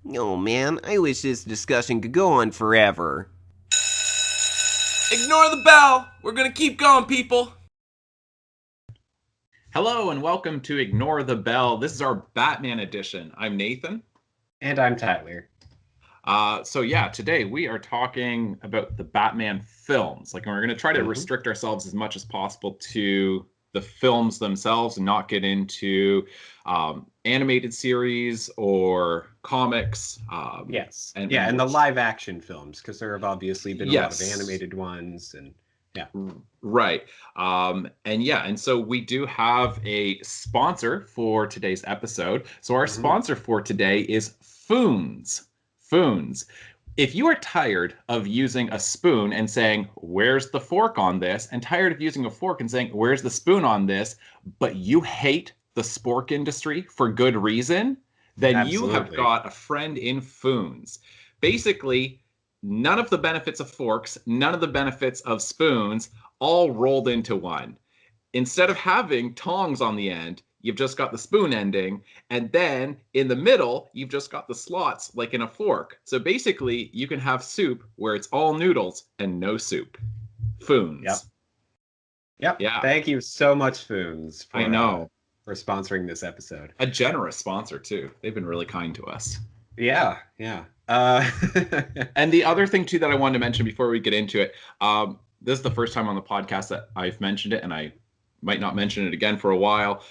Oh man, I wish this discussion could go on forever. Ignore the bell. We're gonna keep going, people. Hello and welcome to Ignore the Bell. This is our Batman edition. I'm Nathan. And I'm Tyler. Today we are talking about the Batman films. We're going to try to restrict ourselves as much as possible to the films themselves and not get into animated series or comics. And the live action films, because there have obviously been a lot of animated ones. And yeah. Right. And so we do have a sponsor for today's episode. So our sponsor for today is Foons. Foons. If you are tired of using a spoon and saying, where's the fork on this? And tired of using a fork and saying, where's the spoon on this? But you hate the spork industry for good reason, then you have got a friend in Foons. Basically, none of the benefits of forks, none of the benefits of spoons, all rolled into one. Instead of having tongs on the end, you've just got the spoon ending, and then in the middle, you've just got the slots like in a fork. So basically, you can have soup where it's all noodles and no soup. Foons. Yep. Yeah. Thank you so much, Foons, for sponsoring this episode. A generous sponsor, too. They've been really kind to us. Yeah. And the other thing, too, that I wanted to mention before we get into it, this is the first time on the podcast that I've mentioned it, and I might not mention it again for a while,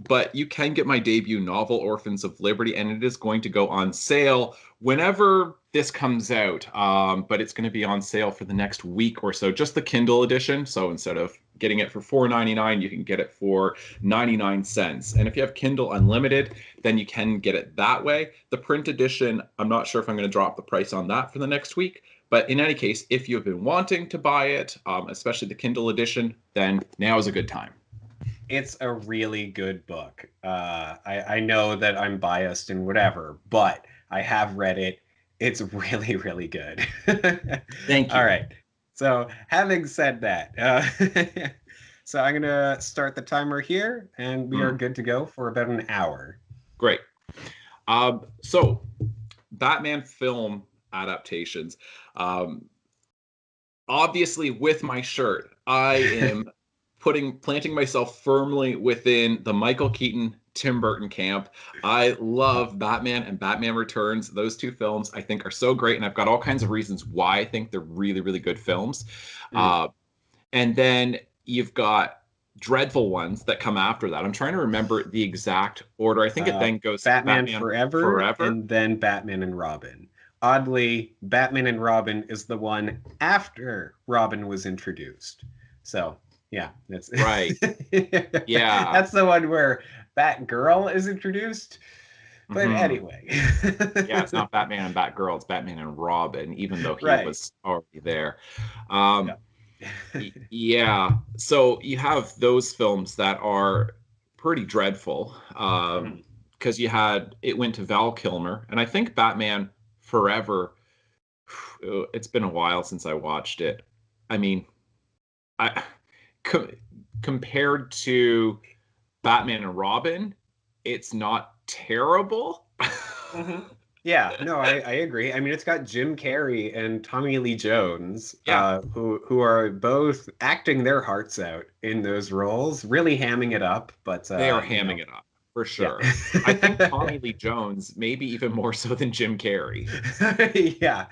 but you can get my debut novel, Orphans of Liberty, and it is going to go on sale whenever this comes out, but it's going to be on sale for the next week or so, just the Kindle edition. So instead of getting it for $4.99, you can get it for 99 cents. And if you have Kindle Unlimited, then you can get it that way. The print edition, I'm not sure if I'm going to drop the price on that for the next week. But in any case, if you've been wanting to buy it, especially the Kindle edition, then now is a good time. It's a really good book. I know that I'm biased and whatever, but I have read it. It's really, really good. Thank you. All right. So having said that, so I'm going to start the timer here, and we are good to go for about an hour. Great. So Batman film adaptations. Obviously, with my shirt, I am planting myself firmly within the Michael Keaton, Tim Burton camp. I love Batman and Batman Returns. Those two films I think are so great, and I've got all kinds of reasons why I think they're really, really good films. And then you've got dreadful ones that come after that. I'm trying to remember the exact order. I think it then goes Batman Forever, and then Batman and Robin. Oddly, Batman and Robin is the one after Robin was introduced. So, yeah, that's right. Yeah, that's the one where Batgirl is introduced. But anyway, yeah, it's not Batman and Batgirl; it's Batman and Robin, even though he was already there. Yeah, so you have those films that are pretty dreadful because it went to Val Kilmer, and I think Batman Forever, it's been a while since I watched it. I mean, compared to Batman and Robin, it's not terrible. Yeah, no, I agree. I mean, it's got Jim Carrey and Tommy Lee Jones, who are both acting their hearts out in those roles, really hamming it up. But they are hamming it up. For sure. Yeah. I think Tommy Lee Jones, maybe even more so than Jim Carrey. Yeah.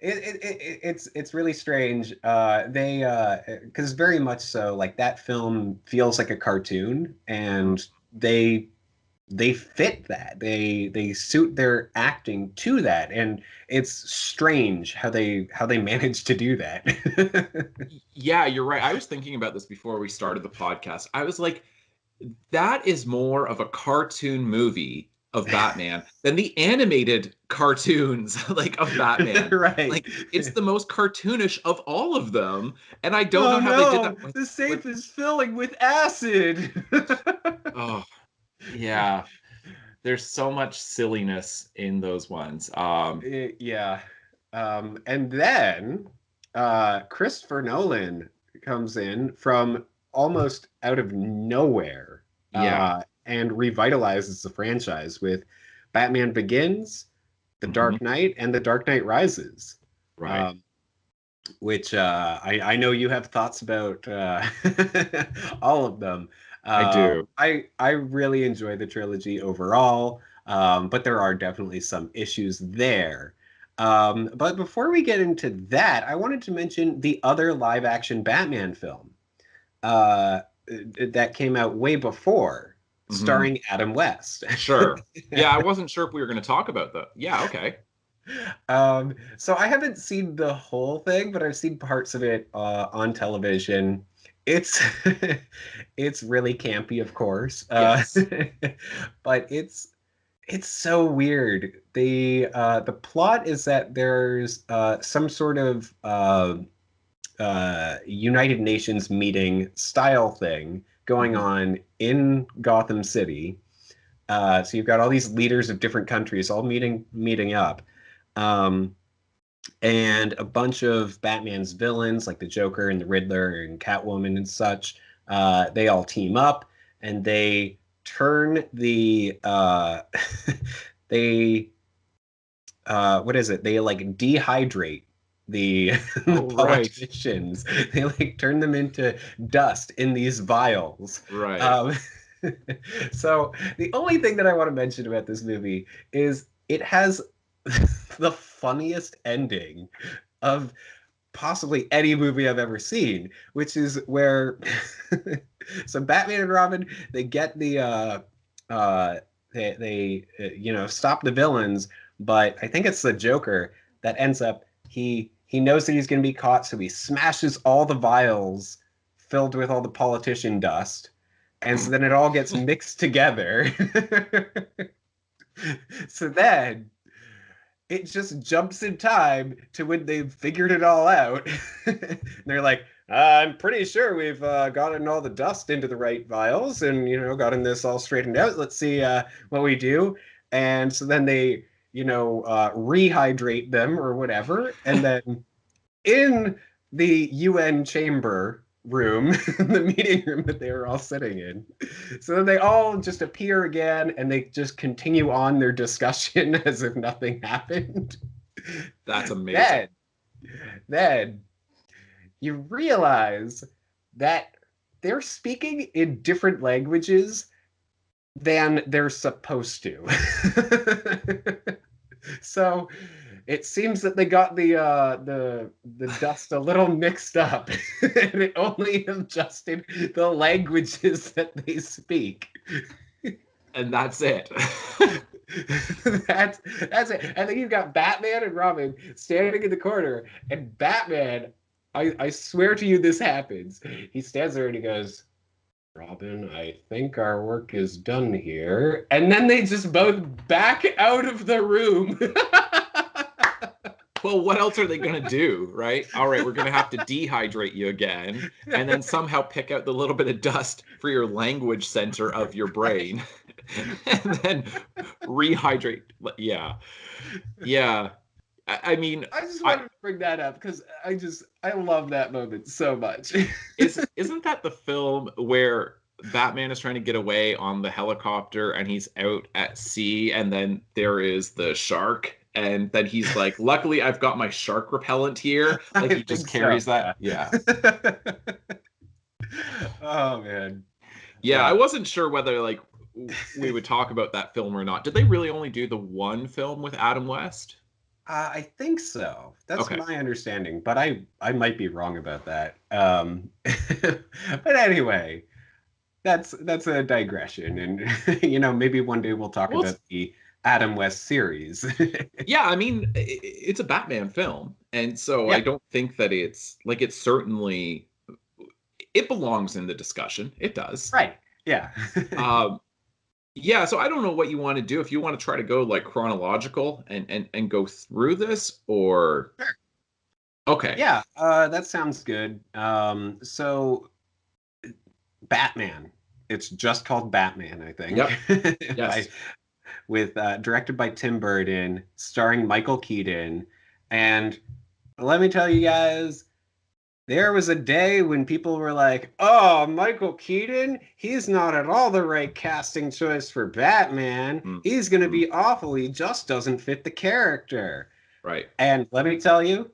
It's really strange. Because very much so, like, that film feels like a cartoon, and they fit that. They suit their acting to that, and it's strange how they manage to do that. Yeah, you're right. I was thinking about this before we started the podcast. I was like, that is more of a cartoon movie of Batman than the animated cartoons of Batman. Right. Like, it's the most cartoonish of all of them, and I don't know how they did that. The safe is filling with acid. Oh, yeah. There's so much silliness in those ones. Yeah. And then Christopher Nolan comes in from almost out of nowhere, and revitalizes the franchise with Batman Begins, The Dark Knight, and The Dark Knight Rises. Right. Which I know you have thoughts about all of them. I do. I really enjoy the trilogy overall, but there are definitely some issues there. But before we get into that, I wanted to mention the other live action Batman film that came out way before, starring Adam West. Sure. Yeah, I wasn't sure if we were going to talk about that. Yeah, okay. So I haven't seen the whole thing, but I've seen parts of it on television. It's it's really campy, of course. Yes. But it's so weird. The plot is that there's some sort of United Nations meeting style thing going on in Gotham City. So you've got all these leaders of different countries all meeting up. And a bunch of Batman's villains, like the Joker and the Riddler and Catwoman and such, they all team up and they turn the they what is it? They like dehydrate the politicians. Right. They like turn them into dust in these vials. Right. So the only thing that I want to mention about this movie is it has the funniest ending of possibly any movie I've ever seen, which is where so Batman and Robin, they get the they stop the villains, but I think it's the Joker that ends up he knows that he's going to be caught, so he smashes all the vials filled with all the politician dust, and so then it all gets mixed together. So then it just jumps in time to when they've figured it all out. And they're like, I'm pretty sure we've gotten all the dust into the right vials and, gotten this all straightened out. Let's see what we do. And so then they, rehydrate them or whatever. And then in the UN chamber room, the meeting room that they were all sitting in. So then they all just appear again and they just continue on their discussion as if nothing happened. That's amazing. Then you realize that they're speaking in different languages than they're supposed to. So it seems that they got the dust a little mixed up, and it only adjusted the languages that they speak. And that's it. That's it. And then you've got Batman and Robin standing in the corner, and Batman, I swear to you, this happens. He stands there and he goes, Robin, I think our work is done here. And then they just both back out of the room. Well, what else are they going to do, right? All right, we're going to have to dehydrate you again and then somehow pick out the little bit of dust for your language center of your brain and then rehydrate. Yeah. Yeah. I mean, I just wanted to bring that up because I love that moment so much. Isn't that the film where Batman is trying to get away on the helicopter and he's out at sea and then there is the shark? And then he's like, luckily, I've got my shark repellent here. Like, he just carries that. Yeah. Oh, man. Yeah, I wasn't sure whether, like, we would talk about that film or not. Did they really only do the one film with Adam West? I think so. That's okay. My understanding. But I might be wrong about that. But anyway, that's a digression. And, maybe one day we'll talk about the Adam West series. Yeah, I mean, it's a Batman film. And so I don't think that it's certainly, it belongs in the discussion. It does. Right. Yeah. Yeah, so I don't know what you want to do. If you want to try to go like chronological and go through this or. Sure. Okay. Yeah, that sounds good. So Batman. It's just called Batman, I think. Yep. Yes. With directed by Tim Burton, starring Michael Keaton, and let me tell you guys, There was a day when people were like, "Oh, Michael Keaton, he's not at all the right casting choice for Batman. Mm, He's going to mm, be awful. He just doesn't fit the character." right. And let me tell you,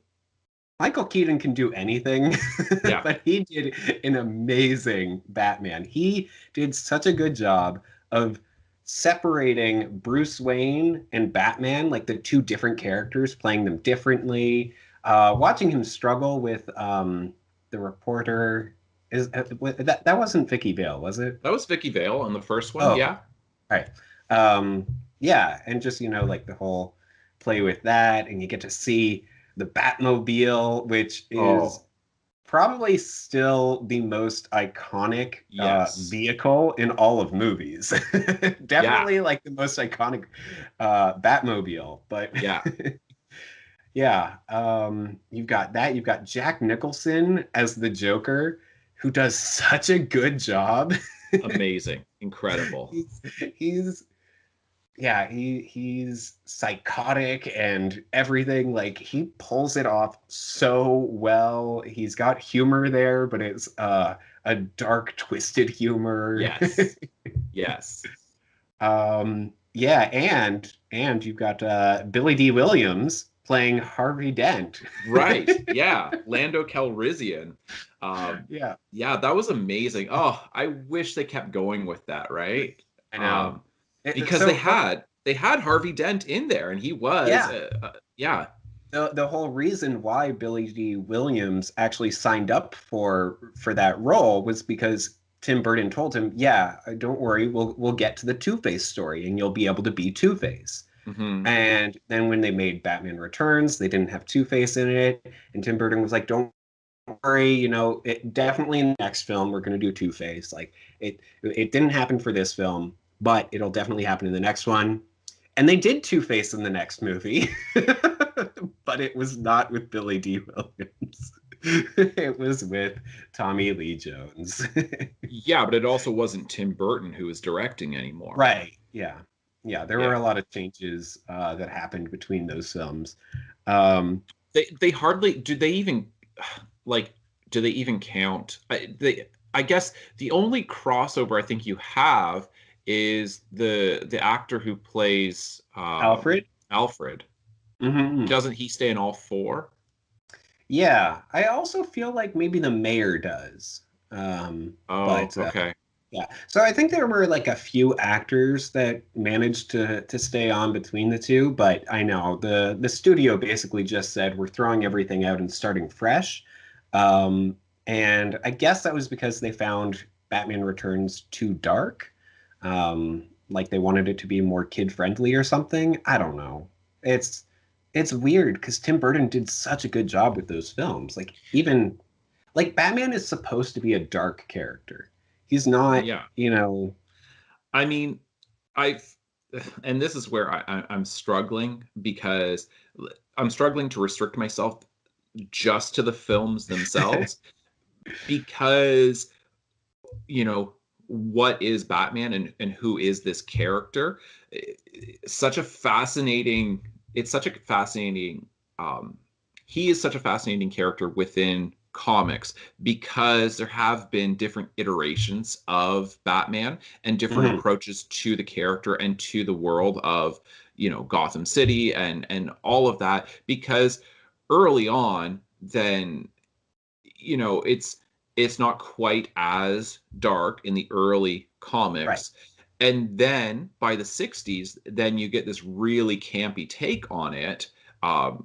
Michael Keaton can do anything, Yeah. but he did an amazing Batman. He did such a good job of separating Bruce Wayne and Batman, like the two different characters, playing them differently. Watching him struggle with the reporter that wasn't Vicky Vale, was it? That was Vicky Vale on the first one. Oh, Yeah. right. Yeah, and just like the whole play with that, and you get to see the Batmobile, which is Oh, probably still the most iconic yes. vehicle in all of movies. Yeah. Definitely like the most iconic Batmobile. But Yeah. yeah, you've got that. You've got Jack Nicholson as the Joker, who does such a good job. Amazing. Incredible. he's he's yeah, he's psychotic and everything. Like he pulls it off so well. He's got humor there, but it's a dark, twisted humor. Yes. Yes. Yeah, and you've got Billy D. Williams playing Harvey Dent. Right. Yeah. Lando Calrissian. Yeah, Yeah, that was amazing. Oh, I wish they kept going with that, right? I know. Because So they had Harvey Dent in there, and he was yeah, yeah. the whole reason why Billy D. Williams actually signed up for that role was because Tim Burton told him, "Yeah, don't worry, we'll get to the Two-Face story, and you'll be able to be Two-Face." Hmm. And then when they made Batman Returns, they didn't have Two-Face in it, and Tim Burton was like, "Don't worry, it definitely in the next film we're going to do Two-Face. Like it didn't happen for this film, but it'll definitely happen in the next one." And they did Two-Face in the next movie, but it was not with Billy D. Williams. It was with Tommy Lee Jones. Yeah, but it also wasn't Tim Burton who was directing anymore. Right. Yeah. Yeah. There were Yeah. a lot of changes that happened between those films. Um, They hardly do they even like do they even count? I guess the only crossover I think you have is the actor who plays Alfred. Alfred. Hmm. Doesn't he stay in all four? Yeah. I also feel like maybe the mayor does. Oh, But okay. yeah. So I think there were like a few actors that managed to stay on between the two, but I know the studio basically just said we're throwing everything out and starting fresh. Um, and I guess that was because they found Batman Returns too dark. Like they wanted it to be more kid friendly or something. I don't know. It's it's weird because Tim Burton did such a good job with those films. Like even like Batman is supposed to be a dark character. He's not, Yeah. – I mean, I've, and this is where I'm struggling because I'm struggling to restrict myself just to the films themselves because, you know, what is Batman and who is this character? Such a fascinating, it's such a fascinating, um, he is such a fascinating character within comics because there have been different iterations of Batman and different Mhm. approaches to the character and to the world of, you know, Gotham City and all of that because early on then you know it's not quite as dark in the early Right. comics and then by the 60s then you get this really campy take on it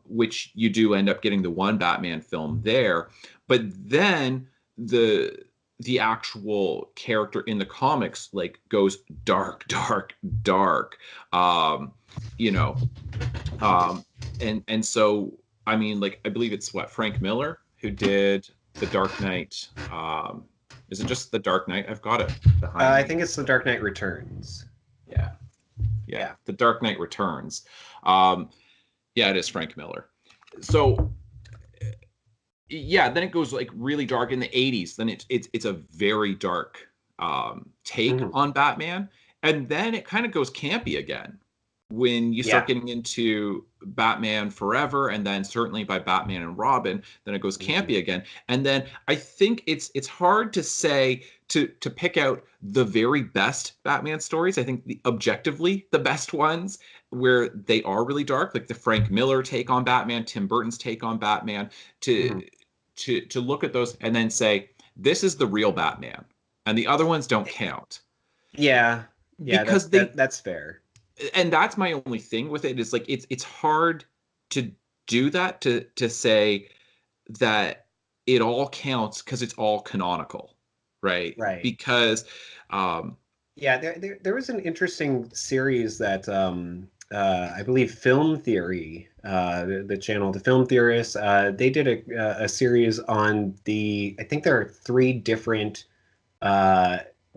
which you do end up getting the one Batman film there but then the the actual character in the comics like goes dark dark um you know um and so I mean like I believe it's what Frank Miller who did the Dark Knight. Is it just the Dark Knight? I've got it behind I me. think it's The Dark Knight Returns. Yeah, yeah, Yeah. the Dark Knight Returns. Um, yeah, it is Frank Miller. So yeah, then it goes like really dark in the 80s. Then it's a very dark take Mhm. on Batman, and then it kind of goes campy again. when you Yeah. start getting into Batman Forever, and then certainly by Batman and Robin, then it goes campy again. And then I think it's hard to say to pick out the very best Batman stories. I think objectively the best ones where they are really dark, like the Frank Miller take on Batman, Tim Burton's take on Batman, to to look at those and then say this is the real Batman, and the other ones don't count. Yeah. Yeah, Because that's fair. and that's my only thing with it is like it's hard to do that, to say that it all counts because it's all canonical, right? Right. Because Yeah, there was an interesting series that I believe Film Theory, the channel, the Film Theorists, they did a series on I think there are three different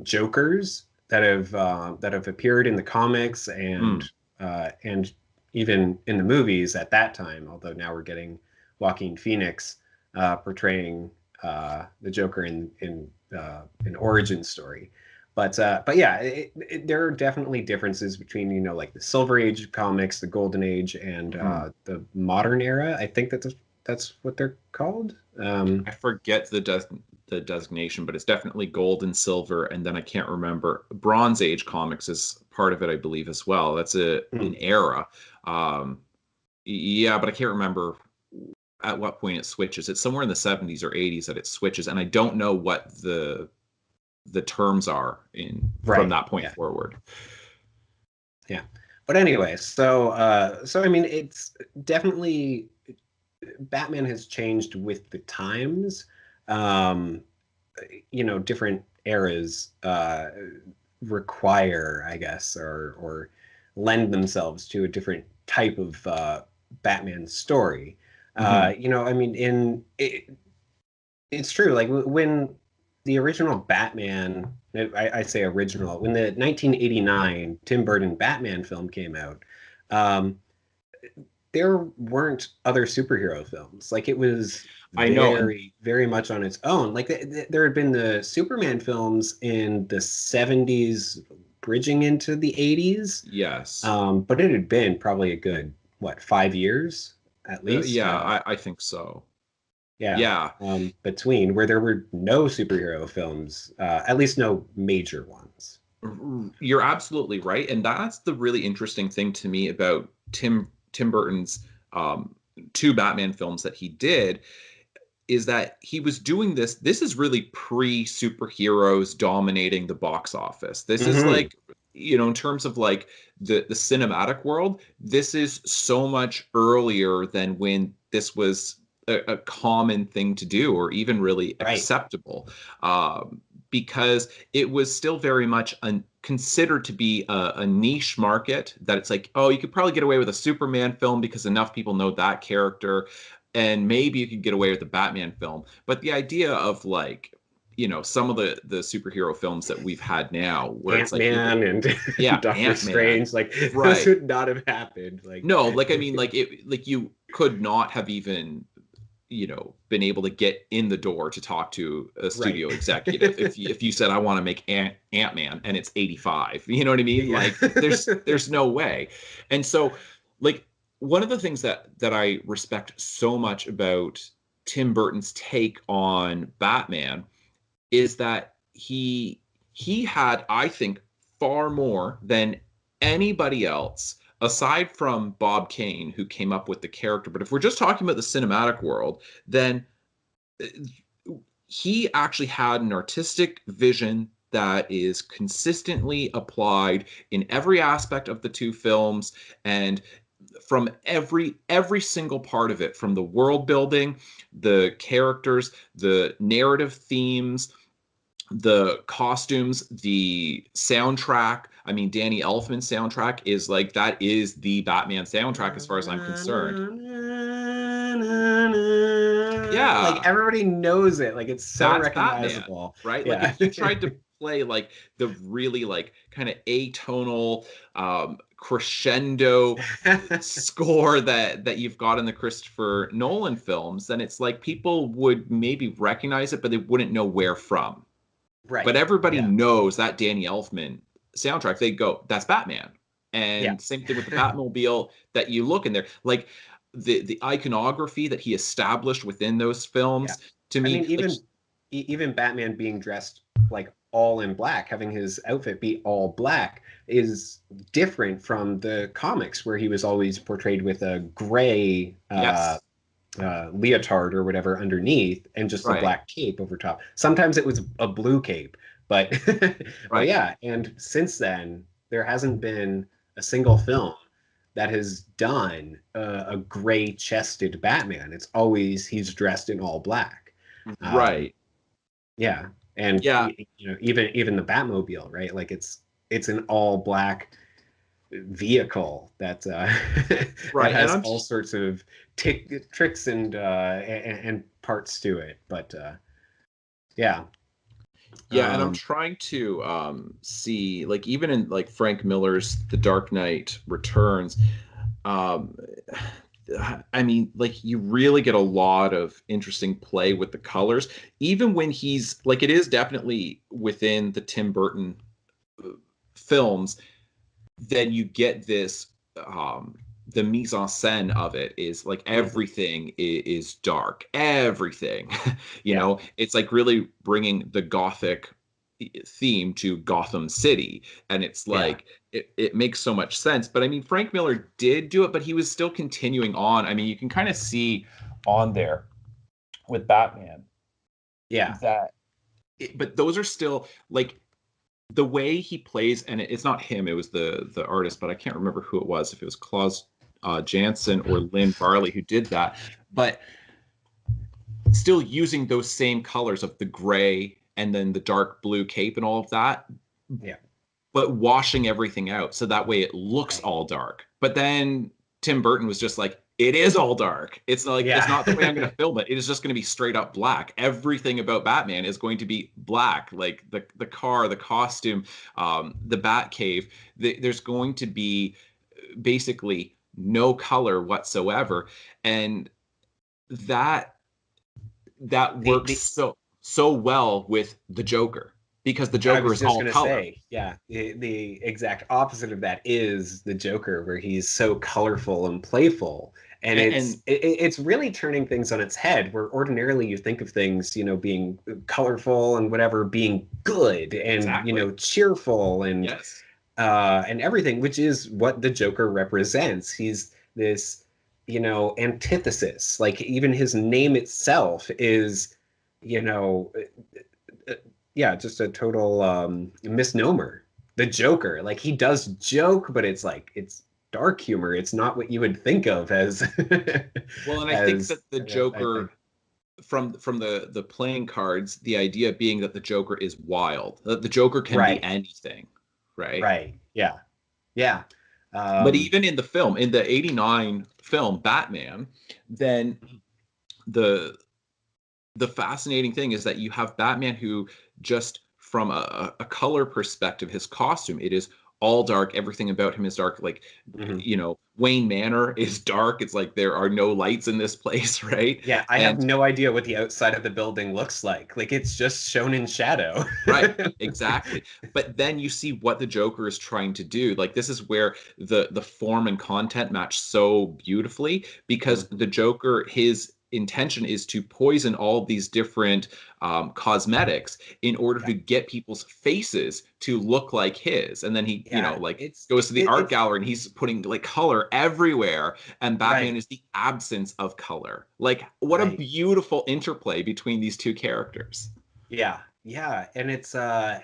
Jokers that have appeared in the comics and even in the movies at that time. Although now we're getting Joaquin Phoenix portraying the Joker in an origin story. But yeah, there are definitely differences between like the Silver Age comics, the Golden Age, and the modern era. I think that's what they're called. I forget the designation, but it's definitely gold and silver, and then I can't remember. Bronze Age comics is part of it, I believe, as well. That's an era. Yeah, but I can't remember at what point it switches. It's somewhere in the 70s or 80s that it switches, and I don't know what the terms are from that point forward. Yeah. But anyway, so I mean, it's definitely Batman has changed with the times. Different eras require, I guess, or lend themselves to a different type of Batman story. I mean, it's true. Like when the original Batman, I say original, when the 1989 Tim Burton Batman film came out, there weren't other superhero films. Like it was very much on its own. Like there had been the Superman films in the 70s bridging into the 80s. Yes. But it had been probably a good, 5 years at least? I think so. Yeah. Between where there were no superhero films, at least no major ones. You're absolutely right. And that's the really interesting thing to me about Tim Burton's two Batman films that he did, is that he was doing this. This is really pre-superheroes dominating the box office. This is like, in terms of like the cinematic world, this is so much earlier than when this was a common thing to do, or even really acceptable, because it was still very much considered to be a niche market, that it's like, oh, you could probably get away with a Superman film because enough people know that character, and maybe you could get away with a Batman film. But the idea of like, some of the superhero films that we've had now, where Ant-Man and Doctor Ant-Man. Strange, like this would not have happened. Like no, like I mean, like you could not have even been able to get in the door to talk to a studio executive if you said, I want to make Ant-Man and it's 85. You know what I mean? Yeah. Like there's no way. And so like one of the things that I respect so much about Tim Burton's take on Batman is that he had, I think, far more than anybody else, aside from Bob Kane, who came up with the character. But if we're just talking about the cinematic world, then he actually had an artistic vision that is consistently applied in every aspect of the two films, and from every single part of it, from the world building, the characters, the narrative themes, the costumes, the soundtrack. I mean, Danny Elfman's soundtrack is like, that is the Batman soundtrack as far as I'm concerned. Yeah. Like everybody knows it. Like it's so recognizable. Batman, right? Yeah. Like if you tried to play like the really like kind of atonal crescendo score that you've got in the Christopher Nolan films, then it's like people would maybe recognize it, but they wouldn't know where from. Right. But everybody knows that Danny Elfman soundtrack. They go, that's Batman. And same thing with the Batmobile, that you look in there, like the iconography that he established within those films. To I me, mean, like, even Batman being dressed like all in black, having his outfit be all black, is different from the comics where he was always portrayed with a gray yes, leotard or whatever underneath and just a right, black cape over top. Sometimes it was a blue cape, but but right. yeah. And since then, there hasn't been a single film that has done a gray-chested Batman. It's always he's dressed in all black. Um, Right. yeah, and Yeah. even the Batmobile, right? Like it's an all black vehicle that that Right. And has I'm all sorts of tricks and parts to it. But yeah, yeah, and I'm um, trying to see, like, even in like Frank Miller's The Dark Knight Returns, um I mean, like, you really get a lot of interesting play with the colors, even when he's like, it is definitely within the Tim Burton films. Then you get this, the mise en scène of it is like everything is dark, everything. yeah, It's like really bringing the gothic theme to Gotham City, and it's yeah, like it makes so much sense. But I mean, Frank Miller did do it, but he was still continuing on. I mean, you can kind of see on there with Batman yeah. that but those are still like the way he plays, and it's not him, it was the artist, but I can't remember who it was, if it was Klaus Janson or Lynn Varley who did that, but still using those same colors of the gray and then the dark blue cape and all of that, Yeah. but washing everything out so that way it looks Right. all dark. But then Tim Burton was just like, it is all dark. It's like, it's Yeah. not the way I'm going to film it. It is just going to be straight up black. Everything about Batman is going to be black, like the car, the costume, the Bat Cave. There's going to be basically no color whatsoever, and that works The so well with the Joker, because the I Joker was is just all gonna color. say, yeah, the exact opposite of that is the Joker, where he's so colorful and playful, and And it's really turning things on its head. Where ordinarily you think of things, being colorful and whatever, being good and exactly. cheerful Yes. and everything, which is what the Joker represents. He's this, antithesis. Like even his name itself is, you know, uh, yeah, just a total misnomer. The Joker, like he does joke, but it's like it's dark humor. It's not what you would think of as Well, and I think as that the Joker, from the playing cards, the idea being that the Joker is wild, that the Joker can be right, anything, right? right, yeah, yeah, But um, even in the film, in the 89 film Batman, then the the fascinating thing is that you have Batman who, just from a color perspective, his costume, it is all dark. Everything about him is dark. Like, mhm. Wayne Manor is dark. It's like there are no lights in this place, right? Yeah, I have And no idea what the outside of the building looks like. Like it's just shown in shadow. right, exactly. But then you see what the Joker is trying to do. Like, this is where the form and content match so beautifully, because Mhm. the Joker, his intention is to poison all these different cosmetics in order Yeah, to get people's faces to look like his. And then he, yeah, like, goes to the art it's gallery and he's putting like color everywhere, and Batman right, is the absence of color. Like, what a right. beautiful interplay between these two characters. Yeah, yeah, and it's yeah,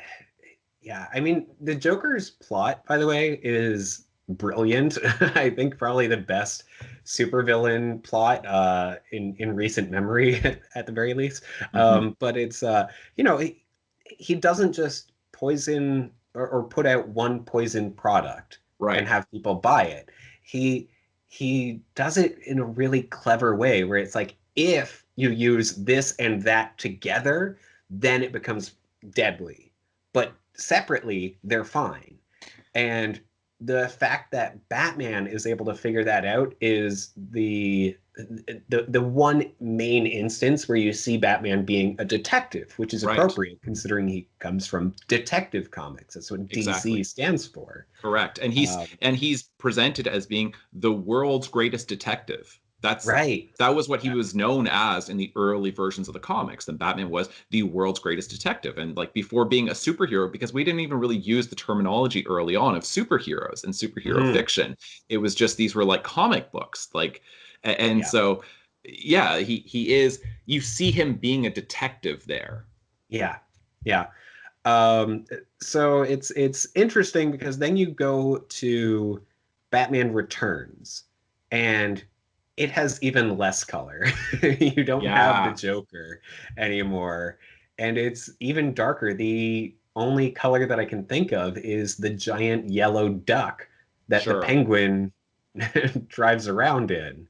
I mean, the Joker's plot, by the way, is brilliant. I think probably the best supervillain plot in recent memory at the very least. Mhm. But it's he doesn't just poison or put out one poison product and Right. have people buy it. He he does it in a really clever way where it's like if you use this and that together, then it becomes deadly. But separately, they're fine. And the fact that Batman is able to figure that out is the one main instance where you see Batman being a detective, which is Right. appropriate considering he comes from Detective Comics. That's what Exactly. DC stands for. Correct. And he's presented as being the world's greatest detective. Right. That was what he Yeah. was known as in the early versions of the comics. Then Batman was the world's greatest detective. And like before being a superhero, because we didn't even really use the terminology early on of superheroes and superhero fiction. It was just these were like comic books. And Yeah. so yeah, he is, you see him being a detective there. Yeah. Yeah. So it's interesting because then you go to Batman Returns, and it has even less color. You don't have the Yeah. Joker anymore, and it's even darker. The only color that I can think of is the giant yellow duck that the Sure. Penguin drives around in.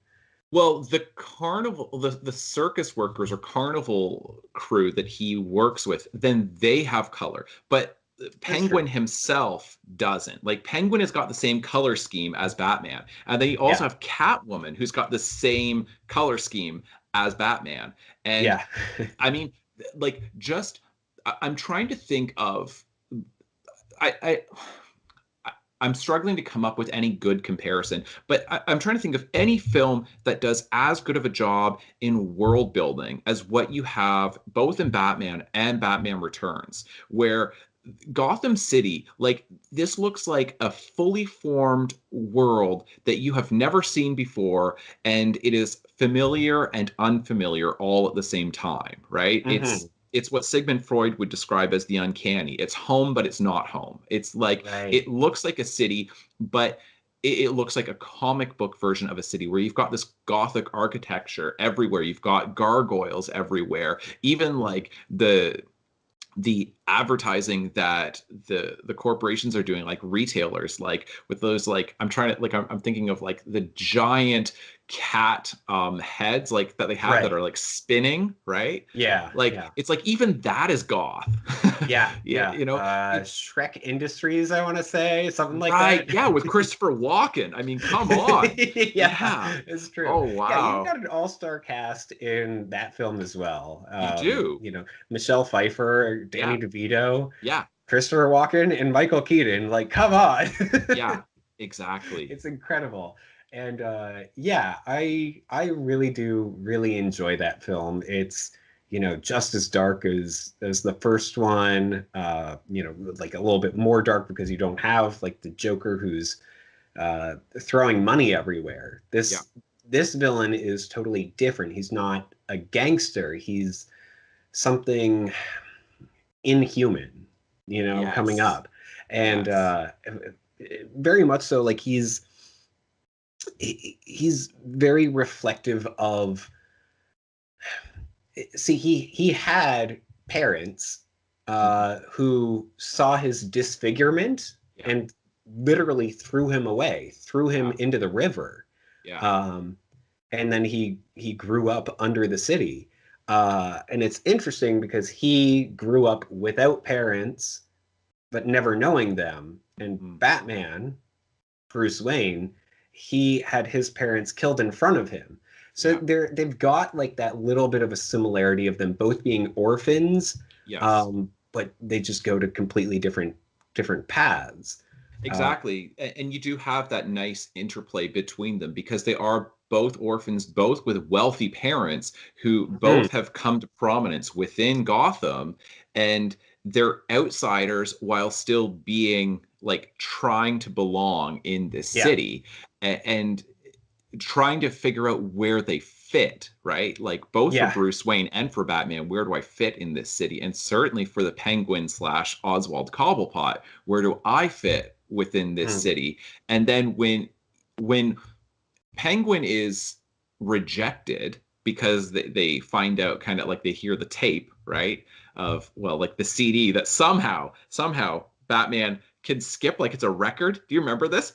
Well, the carnival, the circus workers or carnival crew that he works with, then they have color. But That's Penguin true. himself doesn't. Like Penguin has got the same color scheme as Batman. And then you also Yeah. have Catwoman, who's got the same color scheme as Batman. And Yeah. I mean, like just I'm trying to think of I I'm struggling to come up with any good comparison, but I'm trying to think of any film that does as good of a job in world building as what you have both in Batman and Batman Returns, where Gotham City, like this looks like a fully formed world that you have never seen before, and it is familiar and unfamiliar all at the same time, right? Hmm. It's what Sigmund Freud would describe as the uncanny. It's home, but it's not home. It's like Right. it looks like a city, but it looks like a comic book version of a city where you've got this gothic architecture everywhere. You've got gargoyles everywhere. Even like the advertising that the corporations are doing, like retailers, like with those, like I'm trying to like I'm thinking of like the giant cat heads like that they have that Right. are like spinning, right? Yeah. Like Yeah. it's like even that is goth. Yeah, Yeah, yeah. Shrek Industries, I want to say, something like right, that. yeah, with Christopher Walken. I mean, come on. Yeah, Yeah. it's true. Oh Yeah, you've wow. got an all-star cast in that film as well. You do. Michelle Pfeiffer, Yeah. Danny DeVito, Yeah. Christopher Walken, and Michael Keaton. Like, come on. Yeah. Exactly. It's incredible. And yeah, I really do really enjoy that film. It's just as dark as the first one. Like a little bit more dark because you don't have like the Joker who's throwing money everywhere. Yeah. This villain is totally different. He's not a gangster. He's something inhuman, coming Yes. up, and Yes. very much so. Like he's very reflective of. See, he had parents Mhm. who saw his disfigurement Yeah. and literally threw him away, threw him Yeah. into the river. Yeah. Um, and then he grew up under the city. And it's interesting because he grew up without parents, but never knowing them. And Mm. Batman, Bruce Wayne, he had his parents killed in front of him. So Yeah. they've got like that little bit of a similarity of them both being orphans, Yes. but they just go to completely different paths. Uh, Exactly. And you do have that nice interplay between them because they are both orphans, both with wealthy parents who mhm, both have come to prominence within Gotham, and they're outsiders while still being like trying to belong in this yeah, city and trying to figure out where they fit, right? Like both for yeah, Bruce Wayne and for Batman, where do I fit in this city? And certainly for the Penguin slash Oswald Cobblepot, where do I fit within this mm, city? And then when Penguin is rejected because they find out, kind of like they hear the tape, right? Of, well, like the CD that somehow Batman can skip like it's a record. Do you remember this?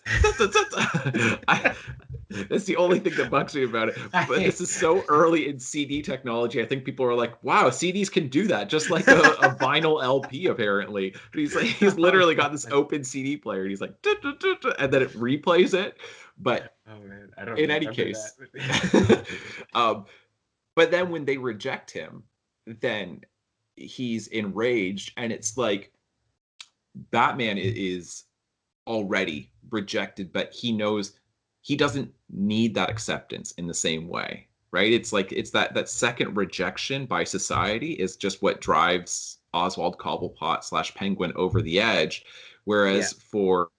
That's the only thing that bugs me about it. But this is so early in CD technology. I think people are like, "Wow, CDs can do that," just like a vinyl LP apparently. But he's literally got this open CD player, and he's like, "Duh, duh, duh, duh," and then it replays it. But Oh man, I don't in any remember case, that. but then when they reject him, then he's enraged, and it's like Batman is already rejected, but he knows he doesn't need that acceptance in the same way, right? It's like it's that second rejection by society is just what drives Oswald Cobblepot / Penguin over the edge, whereas for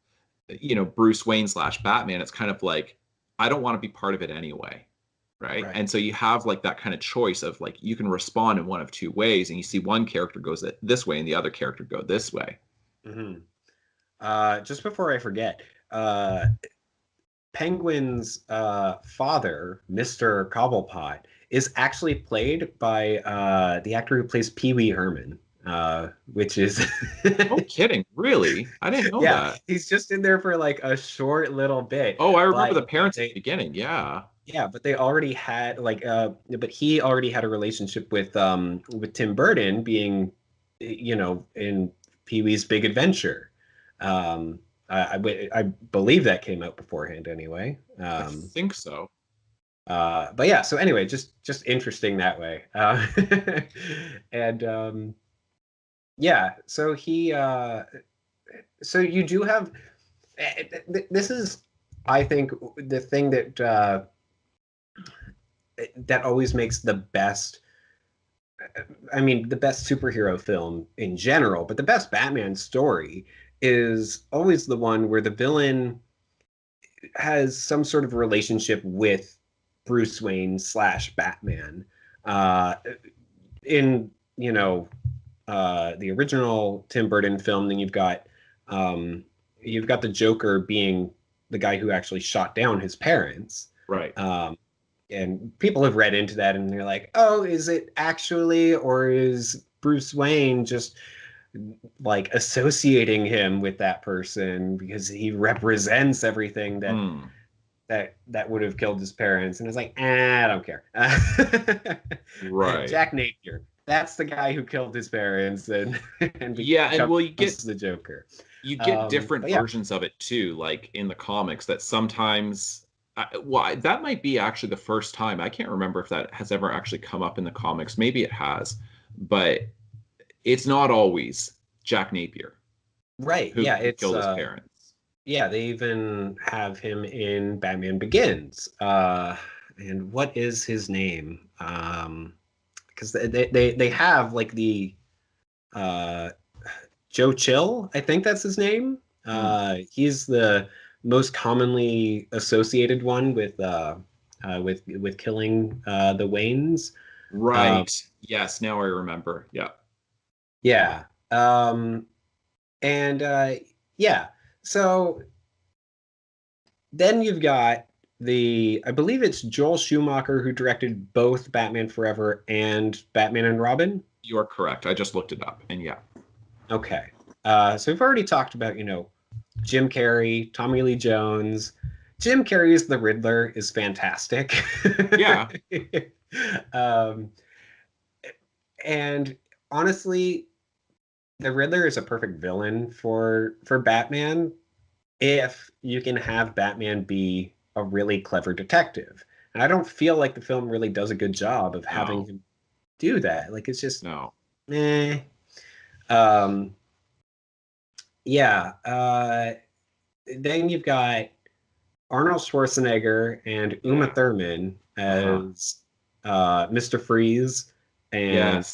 Bruce Wayne / Batman, it's kind of like I don't want to be part of it anyway. Right? And so you have like that kind of choice of like you can respond in one of two ways, and you see one character goes this way and the other character go this way. Just before I forget, Penguin's father, Mr. Cobblepot, is actually played by the actor who plays Pee Wee Herman, which is no kidding, really? I didn't know that. He's just in there for like a short little bit. Oh, I remember the parents at the beginning. Yeah, but they already had but he already had a relationship with Tim Burton, being in Pee-wee's Big Adventure. I believe that came out beforehand anyway. I think so. But yeah, so anyway, just interesting that way. And so he so you do have this is, I think, the thing that that always makes the best, the best superhero film in general, but the best Batman story is always the one where the villain has some sort of relationship with Bruce Wayne / Batman. In the original Tim Burton film, then you've got the Joker being the guy who actually shot down his parents. Right. And people have read into that, and they're like, "Oh, is it actually, or is Bruce Wayne just like associating him with that person because he represents everything that would have killed his parents?" And it's like, I don't care. Right. Jack Napier, that's the guy who killed his parents, and well, you get the Joker. You get different versions of it too, like in the comics. That sometimes, that might be actually the first time. I can't remember if that has ever actually come up in the comics. Maybe it has, but it's not always Jack Napier, right? Who killed his parents. Yeah, they even have him in Batman Begins. And what is his name? Because they have like the Joe Chill, I think that's his name. He's the most commonly associated one with killing the Waynes. Right. Yes. Now I remember. Yeah. Yeah. So then you've got I believe it's Joel Schumacher who directed both Batman Forever and Batman and Robin. You are correct. I just looked it up, and yeah. Okay. So we've already talked about, Jim Carrey, Tommy Lee Jones. Jim Carrey's The Riddler is fantastic. Yeah. And honestly, the Riddler is a perfect villain for Batman if you can have Batman be a really clever detective. And I don't feel like the film really does a good job of having him do that. Like, it's just eh. Then you've got Arnold Schwarzenegger and Uma Thurman as Mr. Freeze and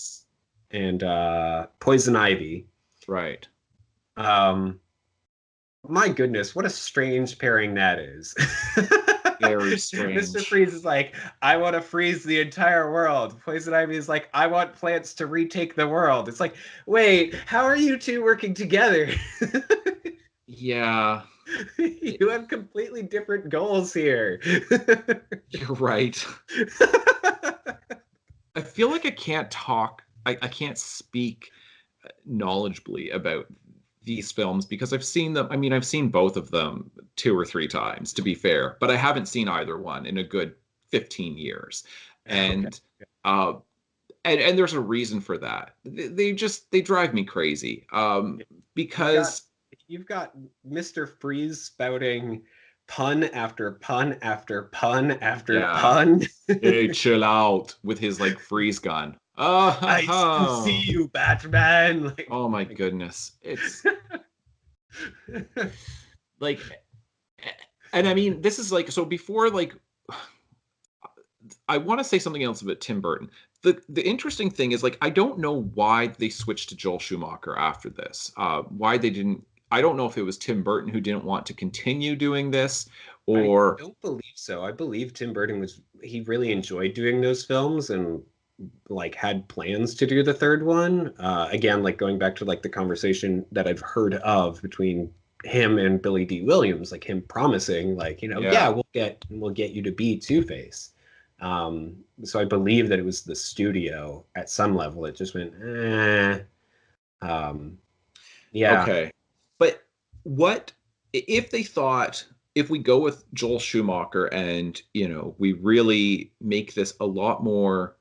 Poison Ivy. Right. My goodness, what a strange pairing that is. Very strange. Mr. Freeze is like, I want to freeze the entire world. Poison Ivy is like, I want plants to retake the world. It's like, wait, how are you two working together? Yeah. You have completely different goals here. You're right. I feel like I can't talk. I can't speak knowledgeably about these films because I've seen them. I mean, I've seen both of them 2 or 3 times, to be fair, but I haven't seen either one in a good 15 years. And Okay. uh, and there's a reason for that. They drive me crazy. Because You've got Mr. Freeze spouting pun after pun after pun after yeah, pun. hey, chill out with his like freeze gun. I still see you, Batman. Like, Oh my goodness. It's like, and I mean, this is like, so before, like, I want to say something else about Tim Burton. The interesting thing is, like, I don't know why they switched to Joel Schumacher after this. Why they didn't, I don't know if it was Tim Burton who didn't want to continue doing this, I or don't believe so. I believe Tim Burton he really enjoyed doing those films and like had plans to do the third one. Again, like going back to like the conversation that I've heard of between him and Billy D. Williams, like him promising, like, yeah, yeah. we'll get you to be Two-Face. So I believe that it was the studio at some level. It just went, yeah. Okay. But what if they thought, if we go with Joel Schumacher and, we really make this a lot more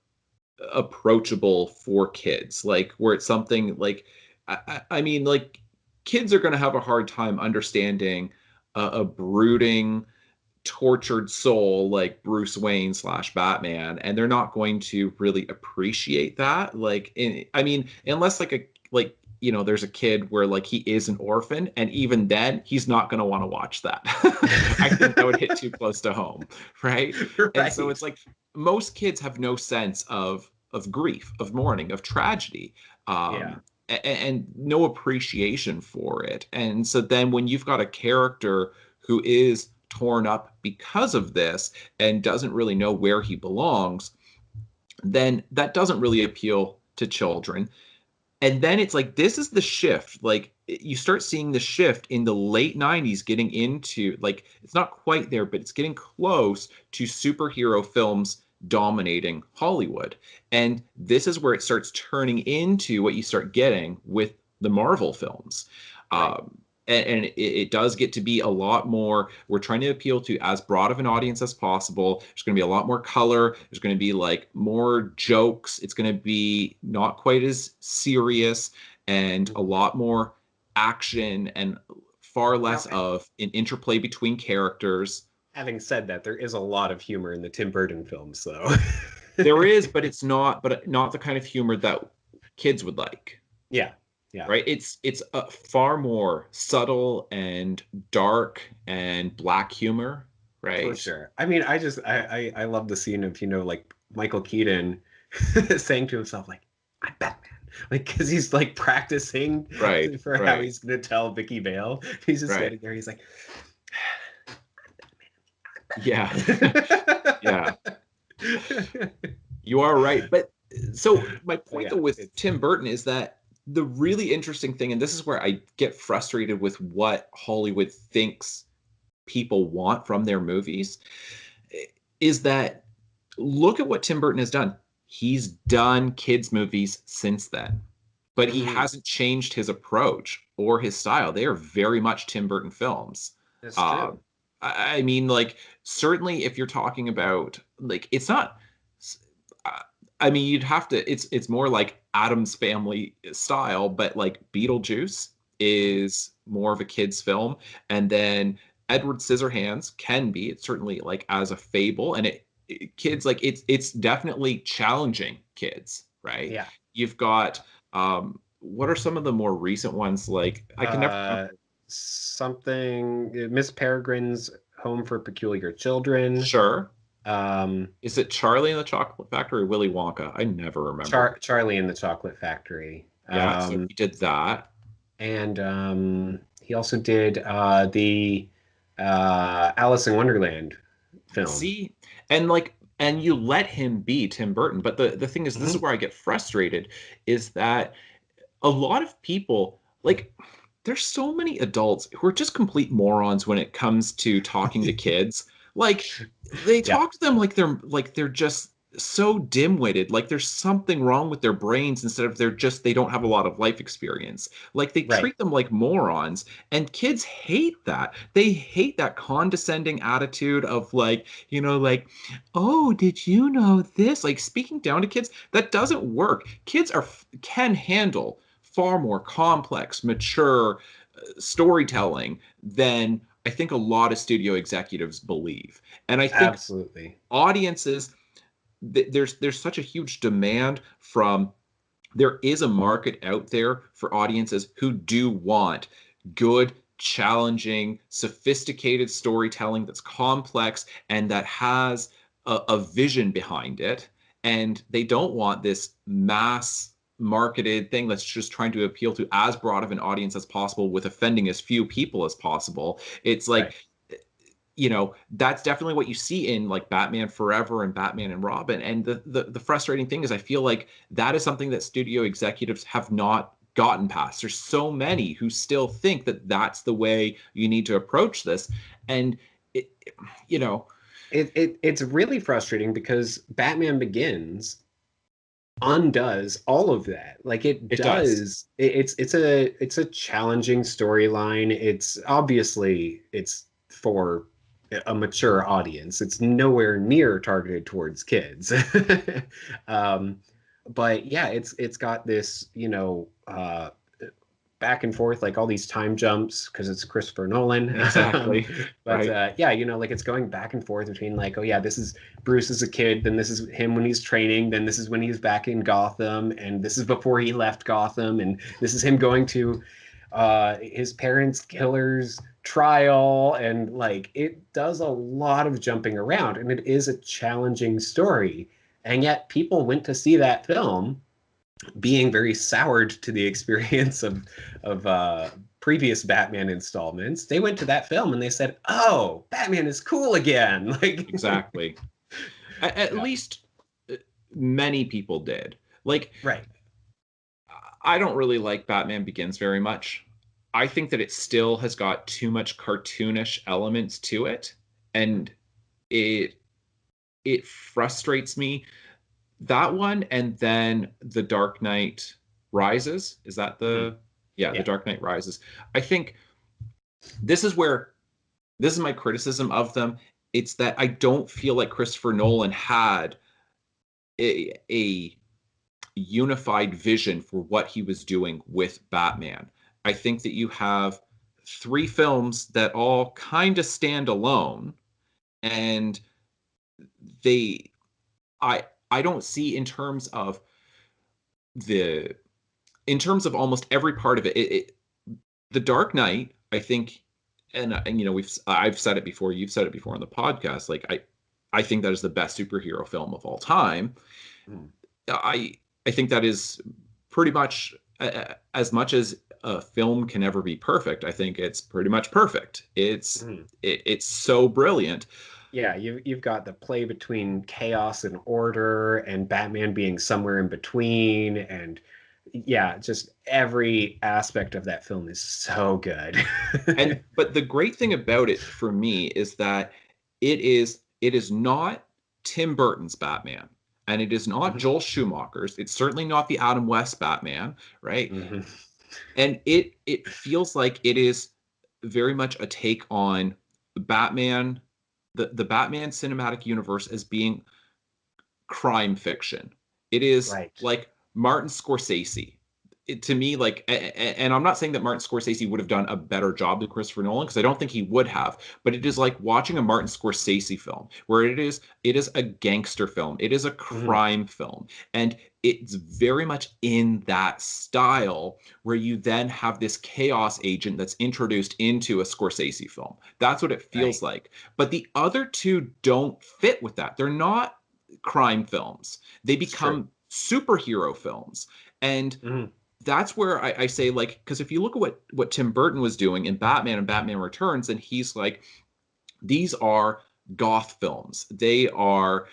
approachable for kids, like where it's something like, I mean, like kids are going to have a hard time understanding a brooding, tortured soul like Bruce Wayne / Batman, and they're not going to really appreciate that. Like, I mean, unless there's a kid where like he is an orphan, and even then he's not going to want to watch that. I think that would hit too close to home, right? Right. And so it's like most kids have no sense of grief, of mourning, of tragedy. Yeah. And no appreciation for it. And so then when you've got a character who is torn up because of this and doesn't really know where he belongs, then that doesn't really appeal to children. And then it's like, this is the shift. Like, you start seeing the shift in the late 90s getting into, like, it's not quite there, but it's getting close to superhero films dominating Hollywood. And this is where it starts turning into what you start getting with the Marvel films. Right. And it does get to be a lot more, we're trying to appeal to as broad of an audience as possible. There's going to be a lot more color. There's going to be like more jokes. It's going to be not quite as serious, and a lot more action and far less of an interplay between characters. Having said that, there is a lot of humor in the Tim Burton films, though. There is, but it's not the kind of humor that kids would like. Yeah. Yeah. Right. It's a far more subtle and dark and black humor. Right. For sure. I mean, I love the scene of, like Michael Keaton saying to himself, like, I'm Batman. Like, because he's like practicing for how he's going to tell Vicky Vale. He's just standing there. He's like, yeah. Yeah. You are right. But so my point though with Tim Burton is that the really interesting thing, and this is where I get frustrated with what Hollywood thinks people want from their movies, is that look at what Tim Burton has done. He's done kids' movies since then, but he hasn't changed his approach or his style. They are very much Tim Burton films. That's true. I mean, like, certainly if you're talking about, like, it's not, I mean, you'd have to, it's more like Addams Family style, but like Beetlejuice is more of a kid's film. And then Edward Scissorhands can be, it's certainly like as a fable, and kids, like it's definitely challenging kids, right? Yeah. You've got, what are some of the more recent ones? Like, I can never something, Miss Peregrine's Home for Peculiar Children. Sure. Is it Charlie and the Chocolate Factory or Willy Wonka? I never remember. Charlie and the Chocolate Factory. Yeah, so he did that. And he also did the Alice in Wonderland film. See, and you let him be Tim Burton. But the thing is, this is where I get frustrated, is that a lot of people, like, there's so many adults who are just complete morons when it comes to talking to kids. Like, they talk to them like they're just so dim-witted, like there's something wrong with their brains instead of they don't have a lot of life experience. Like they Right. treat them like morons, and kids hate that. They hate that condescending attitude of like, like, oh, did you know this? Like speaking down to kids, that doesn't work. Kids can handle far more complex, mature storytelling than I think a lot of studio executives believe. And I think Absolutely. audiences there's such a huge demand from there is a market out there for audiences who do want good, challenging, sophisticated storytelling that's complex and that has a vision behind it. And they don't want this mass marketed thing that's just trying to appeal to as broad of an audience as possible with offending as few people as possible. It's Right. like, that's definitely what you see in like Batman Forever and Batman and Robin. And the frustrating thing is I feel like that is something that studio executives have not gotten past. There's so many who still think that that's the way you need to approach this. And it, you know, It's really frustrating because Batman Begins undoes all of that. Like it it does. does. It's a challenging storyline. It's obviously it's for a mature audience. It's nowhere near targeted towards kids. um, but yeah, it's got this, back and forth, like all these time jumps because it's Christopher Nolan. Exactly. But Right. yeah, like it's going back and forth between like, oh yeah, this is Bruce as a kid, then this is him when he's training, then this is when he's back in Gotham, and this is before he left Gotham, and this is him going to his parents' killer's trial, and like it does a lot of jumping around, and it is a challenging story, and yet people went to see that film being very soured to the experience of previous Batman installments. They went to that film and they said, "Oh, Batman is cool again!" Like, Exactly. At yeah, least many people did. Like, right. I don't really like Batman Begins very much. I think that it still has got too much cartoonish elements to it, and it it frustrates me. That one, and then The Dark Knight Rises. Is that Mhm. The Yeah. Dark Knight Rises. I think this is where this is my criticism of them. It's that I don't feel like Christopher Nolan had a unified vision for what he was doing with Batman. I think that you have three films that all kind of stand alone, and they I I don't see the in terms of almost every part of it, The Dark Knight, I think, and I've said it before, you've said it before on the podcast, like I think that is the best superhero film of all time. Mhm. I I think that is pretty as much as a film can ever be perfect. I think it's pretty much perfect. Mhm. It's so brilliant. Yeah, you've got the play between chaos and order, and Batman being somewhere in between, and yeah, just every aspect of that film is so good. And but the great thing about it for me is that it is not Tim Burton's Batman, and it is not Mhm. Joel Schumacher's. It's certainly not the Adam West Batman, right? Mhm. And it feels like it is very much a take on Batman, the Batman cinematic universe as being crime fiction. It is Right. like Martin Scorsese. To me, like, and I'm not saying that Martin Scorsese would have done a better job than Christopher Nolan because I don't think he would have. But it is like watching a Martin Scorsese film where it is a gangster film, it is a Mhm. crime film, and it's very much in that style where you then have this chaos agent that's introduced into a Scorsese film. That's what it feels Right. like. But the other two don't fit with that. They're not crime films. They It's true. become superhero films. And Mhm. that's where I say, like, because if you look at what Tim Burton was doing in Batman and Batman Returns, and he's like, these are goth films. They are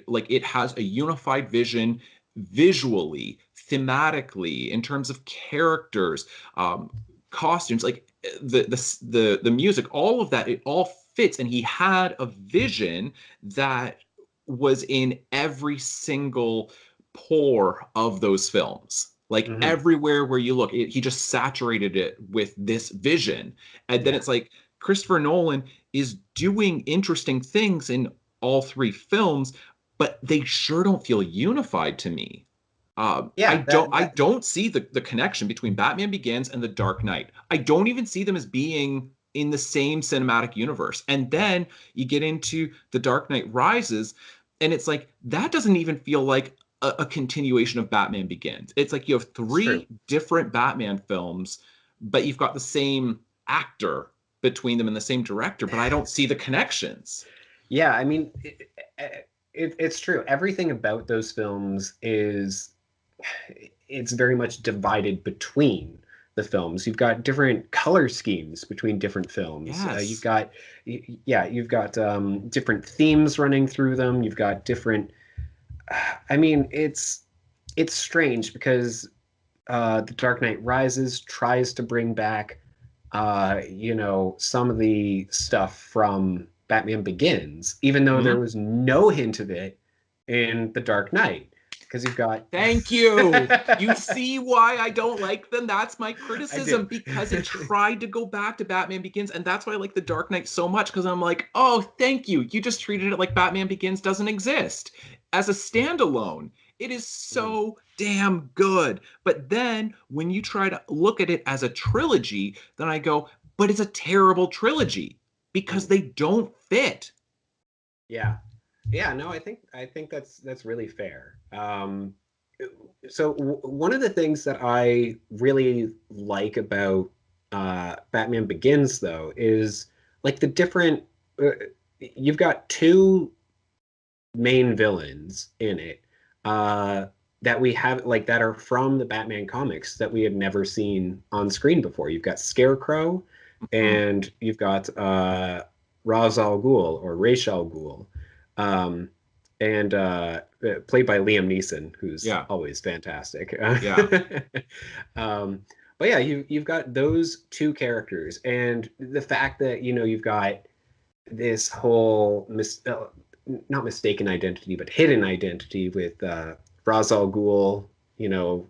like it has a unified vision visually, thematically, in terms of characters, um, costumes, like the music, all of that, it all fits. And he had a vision that was in every single pore of those films. Like Mhm. everywhere where you look, he just saturated it with this vision. And then Yeah. it's like Christopher Nolan is doing interesting things in all three films, but they sure don't feel unified to me. I Yeah, don't that I that don't see the connection between Batman Begins and The Dark Knight. I don't even see them as being in the same cinematic universe. And then you get into The Dark Knight Rises, and it's like that doesn't even feel like a continuation of Batman Begins. It's like you have it's true. three different Batman films, but you've got the same actor between them and the same director, but I don't see the connections. Yeah, I mean, it's true. Everything about those films is it's very much divided between the films. You've got different color schemes between different films. Yes. You've got different themes running through them. You've got different. I mean, it's strange because The Dark Knight Rises tries to bring back, some of the stuff from Batman Begins, even though there Mhm. was no hint of it in The Dark Knight, because you've got. Thank you. You see why I don't like them? That's my I do. criticism because it tried to go back to Batman Begins, and that's why I like The Dark Knight so much because I'm like, oh, thank you. You just treated it like Batman Begins doesn't exist. As a standalone, it is Mhm. so damn good. But then when you try to look at it as a trilogy, then I go, but it's a terrible trilogy because Mhm. they don't fit. Yeah. Yeah, no, I think that's really fair. So one of the things that I really like about Batman Begins, though, is like the different. Uh, you've got two main villains in it that we have like that are from the Batman comics that we had never seen on screen before. You've got Scarecrow, Mhm. and you've got Ra's al Ghul or Ra's al Ghul, um, and played by Liam Neeson, who's Yeah. always fantastic. Yeah. um, but yeah, you've got those two characters, and the fact that you've got this whole not mistaken identity, but hidden identity with Ra's al Ghul, you know,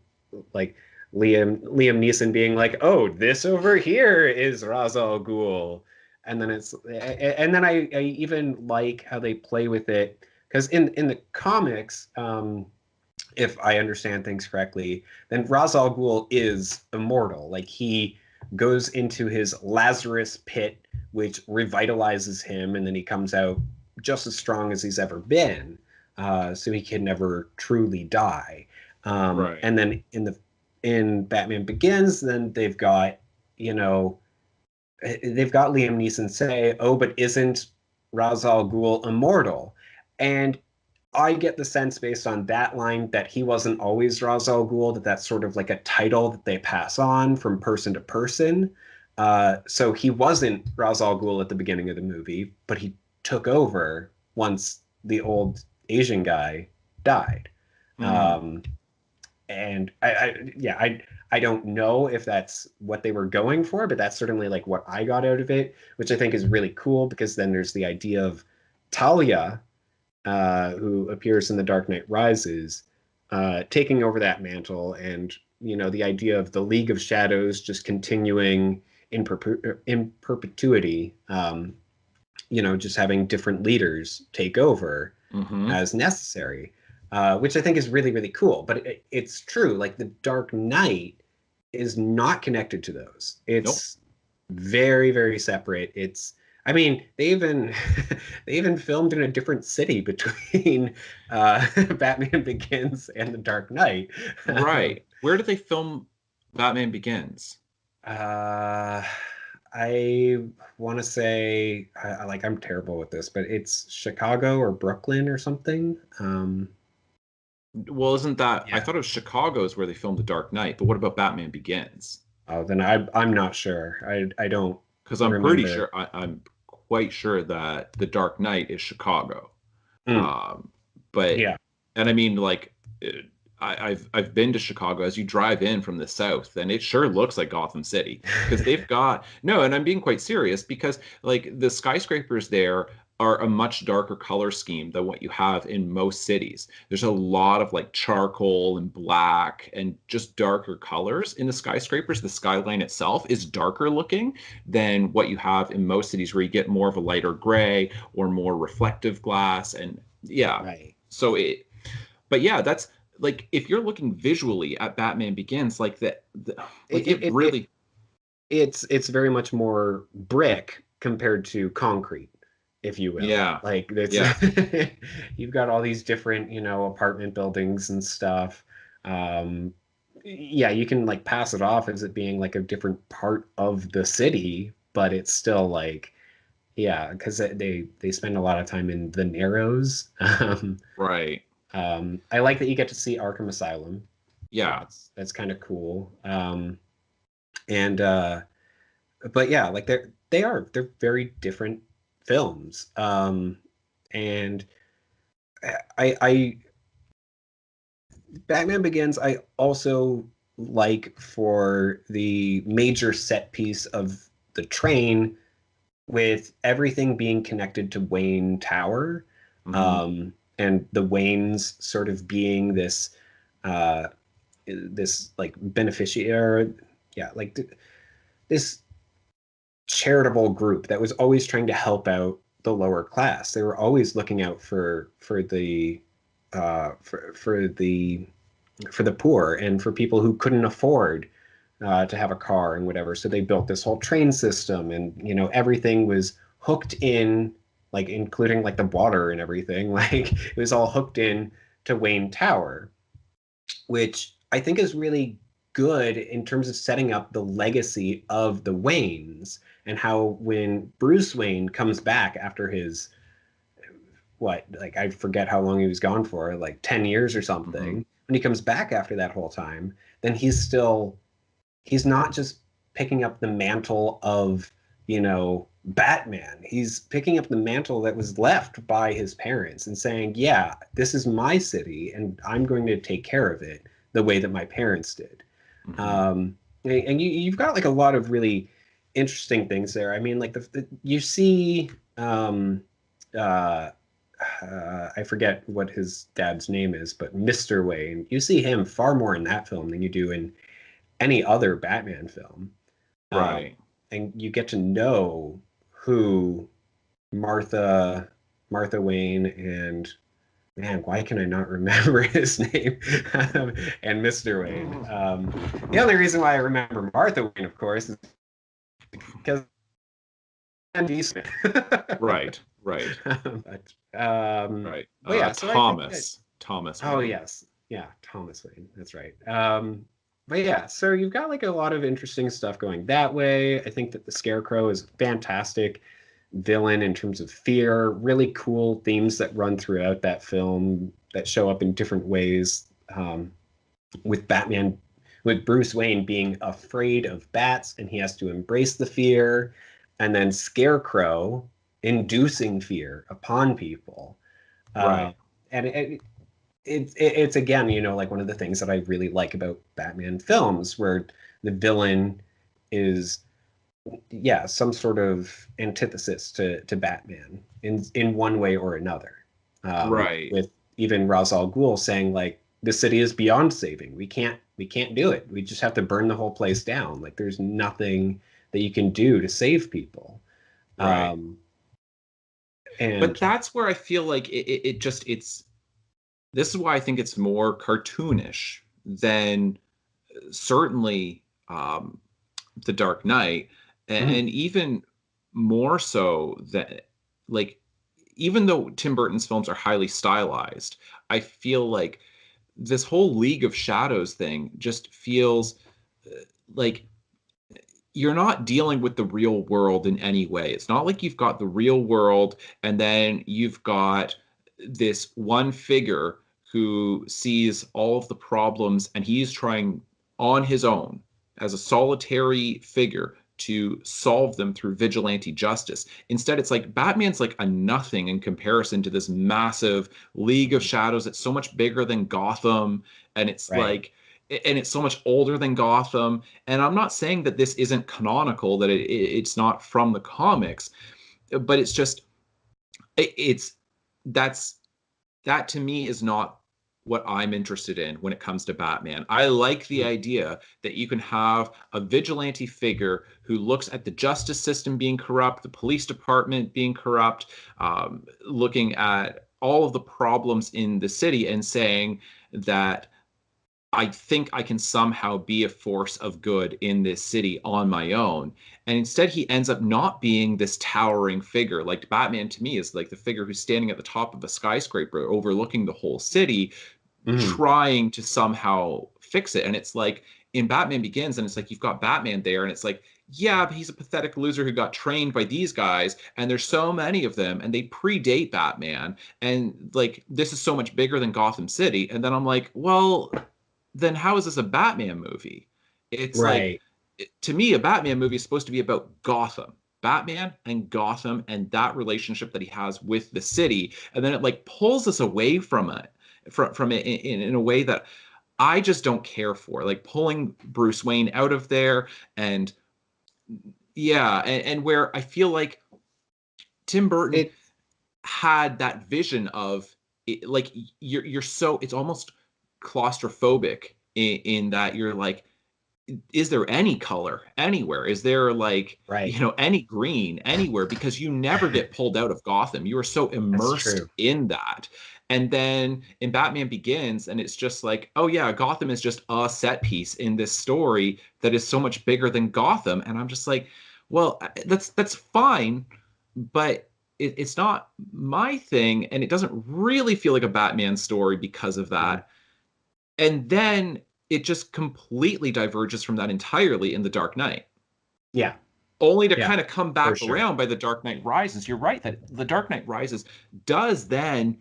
like Liam Neeson being like, "Oh, this over here is Ra's al Ghul," and then I even like how they play with it because in the comics, if I understand things correctly, then Ra's al Ghul is immortal. Like he goes into his Lazarus pit, which revitalizes him, and then he comes out just as strong as he's ever been. So he can never truly die. Right. And then in Batman Begins, then they've got Liam Neeson say, "Oh, but isn't Ra's al Ghul immortal?" And I get the sense based on that line that he wasn't always Ra's al Ghul, that that's sort of like a title that they pass on from person to person. So he wasn't Ra's al Ghul at the beginning of the movie, but he took over once the old Asian guy died. Hmm. Um, and I don't know if that's what they were going for, but that's certainly like what I got out of it, which I think is really cool because then there's the idea of Talia, who appears in The Dark Knight Rises, taking over that mantle, and the idea of the League of Shadows just continuing in perpetuity. Just having different leaders take over Hmm. as necessary, which I think is really really cool. But it's true, like The Dark Knight is not connected to those. Nope. It's very very separate. I mean, they even they even filmed in a different city between Batman Begins and The Dark Knight. Right. Where did they film Batman Begins? uh, I want to say, I'm terrible with this, but it's Chicago or Brooklyn or something. Well, isn't that I Yeah. thought it was Chicago is where they filmed The Dark Knight, but what about Batman Begins? Oh, then I'm not sure. I don't Because I'm pretty remember. sure I'm quite sure that The Dark Knight is Chicago. Mm, Um, but yeah. and I mean like I've been to Chicago as you drive in from the south, and it sure looks like Gotham City because they've got no, and I'm being quite serious because like the skyscrapers there are a much darker color scheme than what you have in most cities. There's a lot of like charcoal and black and just darker colors in the skyscrapers. The skyline itself is darker looking than what you have in most cities, where you get more of a lighter gray or more reflective glass. And yeah, Right. so but yeah, that's like, if you're looking visually at Batman Begins, like like it really, It's very much more brick compared to concrete, if you will. yeah, Like it's yeah, you've got all these different, apartment buildings and stuff. Um, yeah, you can like pass it off as it being like a different part of the city, but it's still like, yeah, because they spend a lot of time in the Narrows. right, I like that you get to see Arkham Asylum. yeah, That's kind of cool. And but yeah, like they're very different films. And I Batman Begins, I also like for the major set piece of the train, with everything being connected to Wayne Tower, mhm, and the Waynes sort of being uh, this like beneficiary, yeah, like this charitable group that was always trying to help out the lower class. They were always looking out for the for the poor and for people who couldn't afford to have a car and whatever. So they built this whole train system, and everything was hooked in, like including like the water and everything. Like it was all hooked in to Wayne Tower, which I think is really good in terms of setting up the legacy of the Waynes, and how when Bruce Wayne comes back after his, what, like I forget how long he was gone for, like 10 years or something. mhm, When he comes back after that whole time, then he's not just picking up the mantle of, Batman. He's picking up the mantle that was left by his parents and saying, yeah, this is my city and I'm going to take care of it the way that my parents did. mhm, And you've got like a lot of really interesting things there. I mean, like you see, uh, I forget what his dad's name is, but Mr. Wayne, you see him far more in that film than you do in any other Batman film. Um, right. and you get to know who Martha, Martha Wayne, and man, why can I not remember his name? And Mr. Wayne. The only reason why I remember Martha Wayne, of course, is because Andy Smith. Right, right, right. But yeah, so I think that, Thomas oh Wayne. yes, yeah, Thomas Wayne, that's right. But yeah, so you've got like a lot of interesting stuff going that way. I think that the Scarecrow is fantastic villain in terms of fear, really cool themes that run throughout that film that show up in different ways. With Batman, with Bruce Wayne being afraid of bats and he has to embrace the fear, and then Scarecrow inducing fear upon people. Uh, Right, and it's again, like one of the things that I really like about Batman films, where the villain is, yeah, some sort of antithesis to Batman in one way or another. right, With even Ra's al Ghul saying like the city is beyond saving. We can't do it. We just have to burn the whole place down. Like there's nothing that you can do to save people. right. Um, But and that's where I feel like it just, this is why I think it's more cartoonish than certainly The Dark Knight, mhm, and even more so that, like, even though Tim Burton's films are highly stylized, I feel like this whole League of Shadows thing just feels like you're not dealing with the real world in any way. It's not like you've got the real world and then you've got this one figure who sees all of the problems and he's trying on his own as a solitary figure to solve them through vigilante justice. Instead, it's like Batman's like a nothing in comparison to this massive League of Shadows that's so much bigger than Gotham, and it's right. like, and it's so much older than Gotham. And I'm not saying that this isn't canonical, that it's not from the comics, but it's just, it's that's that to me is not what I'm interested in when it comes to Batman. I like the idea that you can have a vigilante figure who looks at the justice system being corrupt, the police department being corrupt, looking at all of the problems in the city and saying that I think I can somehow be a force of good in this city on my own. And instead, he ends up not being this towering figure. Like Batman to me is like the figure who's standing at the top of a skyscraper overlooking the whole city, trying to somehow fix it. And it's like in Batman Begins, and it's like you've got Batman there, and it's like, yeah, but he's a pathetic loser who got trained by these guys, and there's so many of them, and they predate Batman, and like this is so much bigger than Gotham City. And then I'm like, well, then how is this a Batman movie? It's Right. like, to me, a Batman movie is supposed to be about Gotham, Batman and Gotham, and that relationship that he has with the city. And then it like pulls us away from it, from it in a way that I just don't care for, like pulling Bruce Wayne out of there. And yeah, and where I feel like Tim Burton It had that vision of it, like you're so it's almost claustrophobic in that you're like, is there any color anywhere? Is there like, right. any green anywhere? Because you never get pulled out of Gotham. You are so immersed true. in that. And then in Batman Begins, and it's just like, oh yeah, Gotham is just a set piece in this story that is so much bigger than Gotham. And I'm just like, well, that's fine, but it's not my thing, and it doesn't really feel like a Batman story because of that. And then it just completely diverges from that entirely in The Dark Knight. Yeah. Only to Yeah, kind of come back sure. around by The Dark Knight Rises. You're right that The Dark Knight Rises does then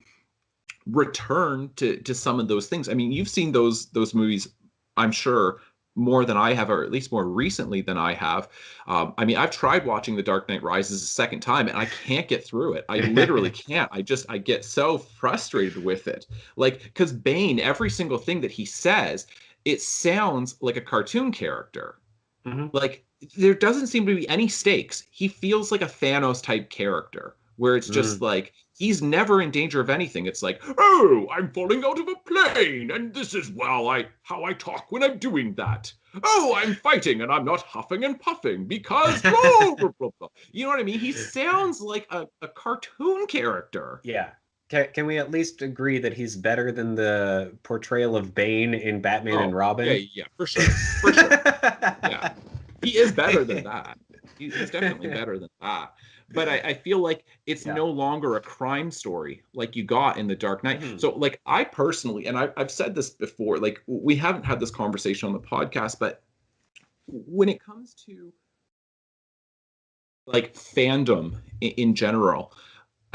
return to some of those things. I mean, you've seen those movies, I'm sure, more than I have, or at least more recently than I have. I mean, I've tried watching The Dark Knight Rises a second time, and I can't get through it. I literally can't. I get so frustrated with it. Like, because Bane, every single thing that he says, it sounds like a cartoon character. Like, there doesn't seem to be any stakes. He feels like a Thanos type character, where it's just like, he's never in danger of anything. It's like, oh, I'm falling out of a plane, and this is, well, how I talk when I'm doing that. Oh, I'm fighting, and I'm not huffing and puffing because blah, blah, blah, blah. You know what I mean? He sounds like a cartoon character. Yeah. Can we at least agree that he's better than the portrayal of Bane in Batman and Robin? Yeah, for sure. For sure. Yeah. He is better than that. He's definitely better than that. But I feel like it's no longer a crime story like you got in The Dark Knight. So, like, I personally, and I've said this before, like, we haven't had this conversation on the podcast, but when it comes to, like, fandom in general,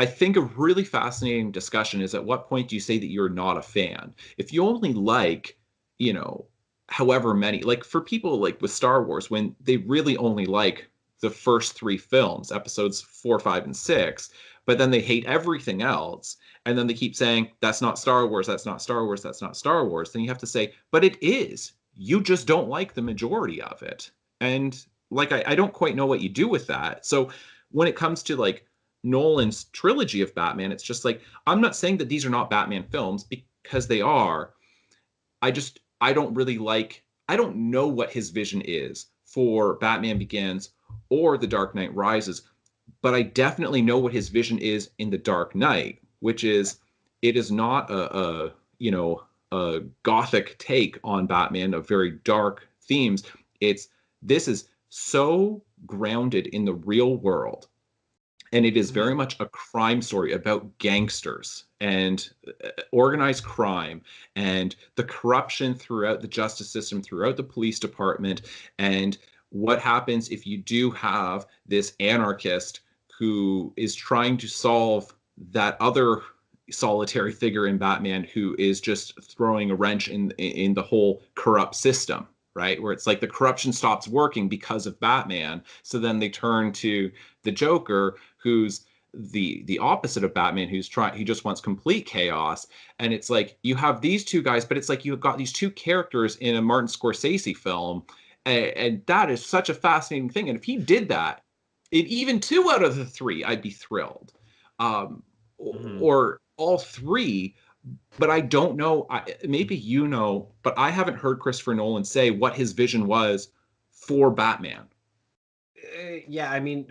I think a really fascinating discussion is at what point do you say that you're not a fan? If you only like, however many, like for people like with Star Wars, when they really only like the first 3 films, episodes 4, 5, and 6, but then they hate everything else, and then they keep saying, that's not Star Wars, that's not Star Wars, that's not Star Wars, then you have to say, but it is. You just don't like the majority of it. And like, I don't quite know what you do with that. So when it comes to like Nolan's trilogy of Batman, it's just like, I'm not saying that these are not Batman films, because they are. I don't know what his vision is for Batman Begins or The Dark Knight Rises, but I definitely know what his vision is in The Dark Knight, which is, it is not a gothic take on Batman of very dark themes. This is so grounded in the real world. And it is very much a crime story about gangsters and organized crime and the corruption throughout the justice system, throughout the police department, and what happens if you do have this anarchist who is trying to solve that other solitary figure in Batman who is just throwing a wrench in the whole corrupt system. Right, where it's like the corruption stops working because of Batman, so then they turn to the Joker, who's the opposite of Batman, he just wants complete chaos. And it's like you have these two guys, but it's like you've got these two characters in a Martin Scorsese film, and that is such a fascinating thing. And if he did that in even 2 out of the 3, I'd be thrilled. or all three. But I don't know. Maybe you know, but I haven't heard Christopher Nolan say what his vision was for Batman. Yeah, I mean,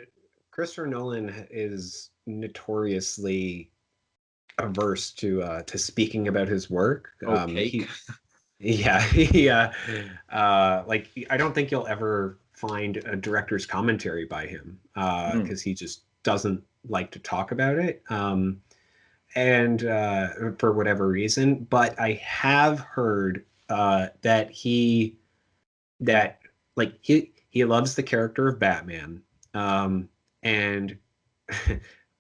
Christopher Nolan is notoriously averse to speaking about his work. Okay. Yeah, like I don't think you'll ever find a director's commentary by him because he just doesn't like to talk about it. And for whatever reason, but I have heard that he loves the character of Batman, and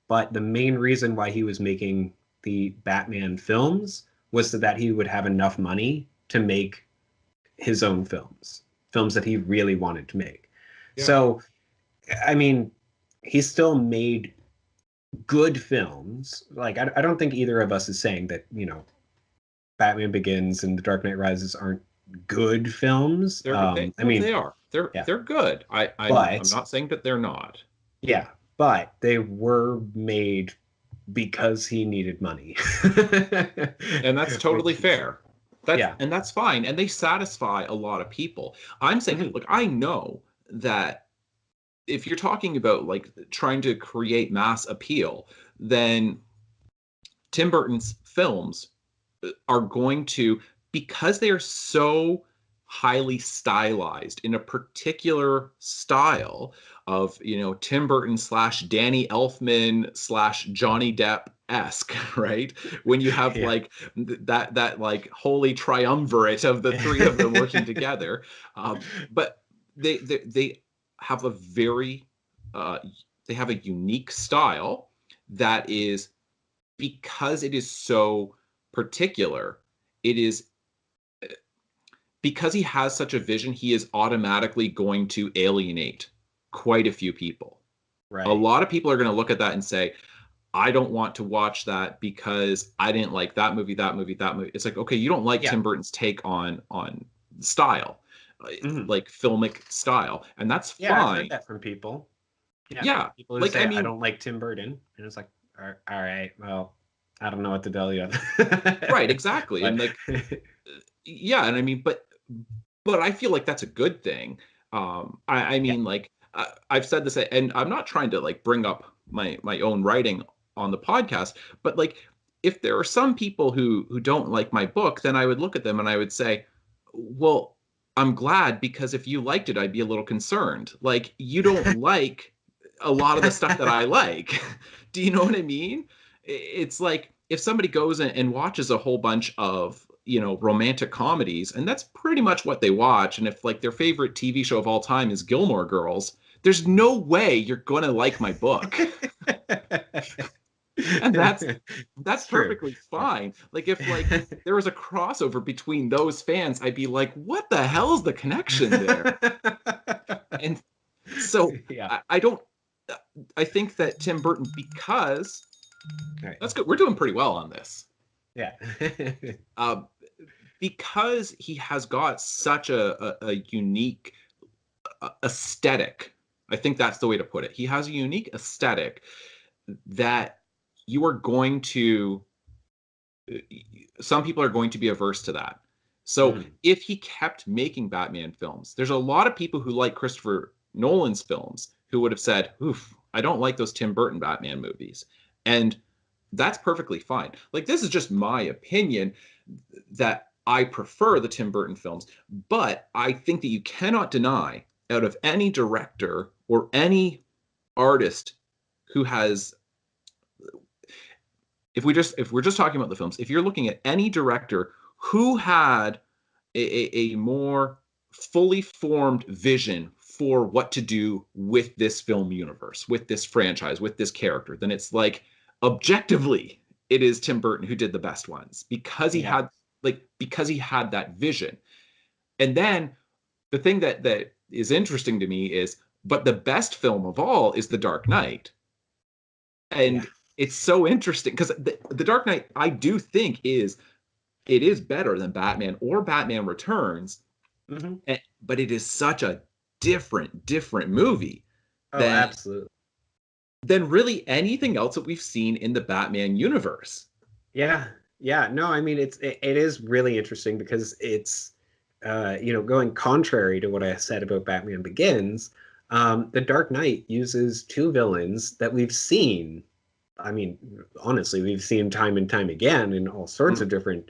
but the main reason why he was making the Batman films was so that he would have enough money to make his own films that he really wanted to make. Yeah. So, I mean, he still made good films. Like, I don't think either of us is saying that, Batman Begins and The Dark Knight Rises aren't good films. I mean, they are. They're good. I'm not saying that they're not. Yeah, but they were made because he needed money. And that's totally fair. And that's fine. And they satisfy a lot of people. I'm saying, look, I know that if you're talking about like trying to create mass appeal, then Tim Burton's films are going to, because they are so highly stylized in a particular style of, Tim Burton / Danny Elfman / Johnny Depp-esque, right? When you have like that like holy triumvirate of the three of them working together. But they have a very they have a unique style that is, because it is so particular, it is because he has such a vision, he is automatically going to alienate quite a few people. Right. A lot of people are going to look at that and say, I don't want to watch that because I didn't like that movie. It's like, okay, you don't like Tim Burton's take on style, like filmic style, and that's fine. I've heard that from people. Yeah. People who say, I don't like Tim Burton, and it's like, all right, well, I don't know what to tell you. Right, exactly. And like, yeah, and I mean, but I feel like that's a good thing. I mean, like, I've said this, and I'm not trying to like bring up my own writing on the podcast, but like, if there are some people who don't like my book, then I would look at them and I would say, well, I'm glad, because if you liked it, I'd be a little concerned. Like, you don't like a lot of the stuff that I like. Do you know what I mean? It's like if somebody goes and watches a whole bunch of, romantic comedies, and that's pretty much what they watch. And if like their favorite TV show of all time is Gilmore Girls, there's no way you're going to like my book. And that's perfectly fine. Like, if like there was a crossover between those fans, I'd be like, what the hell is the connection there? And so I think that Tim Burton, because that's good. We're doing pretty well on this. Yeah. Because he has got such a unique aesthetic. I think that's the way to put it. He has a unique aesthetic that you are going to, some people are going to be averse to that. So if he kept making Batman films, there's a lot of people who like Christopher Nolan's films who would have said, oof, I don't like those Tim Burton Batman movies. And that's perfectly fine. Like, this is just my opinion that I prefer the Tim Burton films, but I think that you cannot deny, out of any director or any artist who has, if we're just talking about the films, if you're looking at any director who had a more fully formed vision for what to do with this film universe, with this franchise, with this character, then it's like, objectively, it is Tim Burton who did the best ones, because he had that vision. And then the thing that is interesting to me is, but the best film of all is The Dark Knight. And it's so interesting because the Dark Knight, I do think it is better than Batman or Batman Returns, but it is such a different movie. Oh, absolutely. than really anything else that we've seen in the Batman universe. Yeah, yeah. No, I mean it is really interesting because it's going contrary to what I said about Batman Begins. The Dark Knight uses two villains that we've seen. I mean, honestly, we've seen time and time again in all sorts of different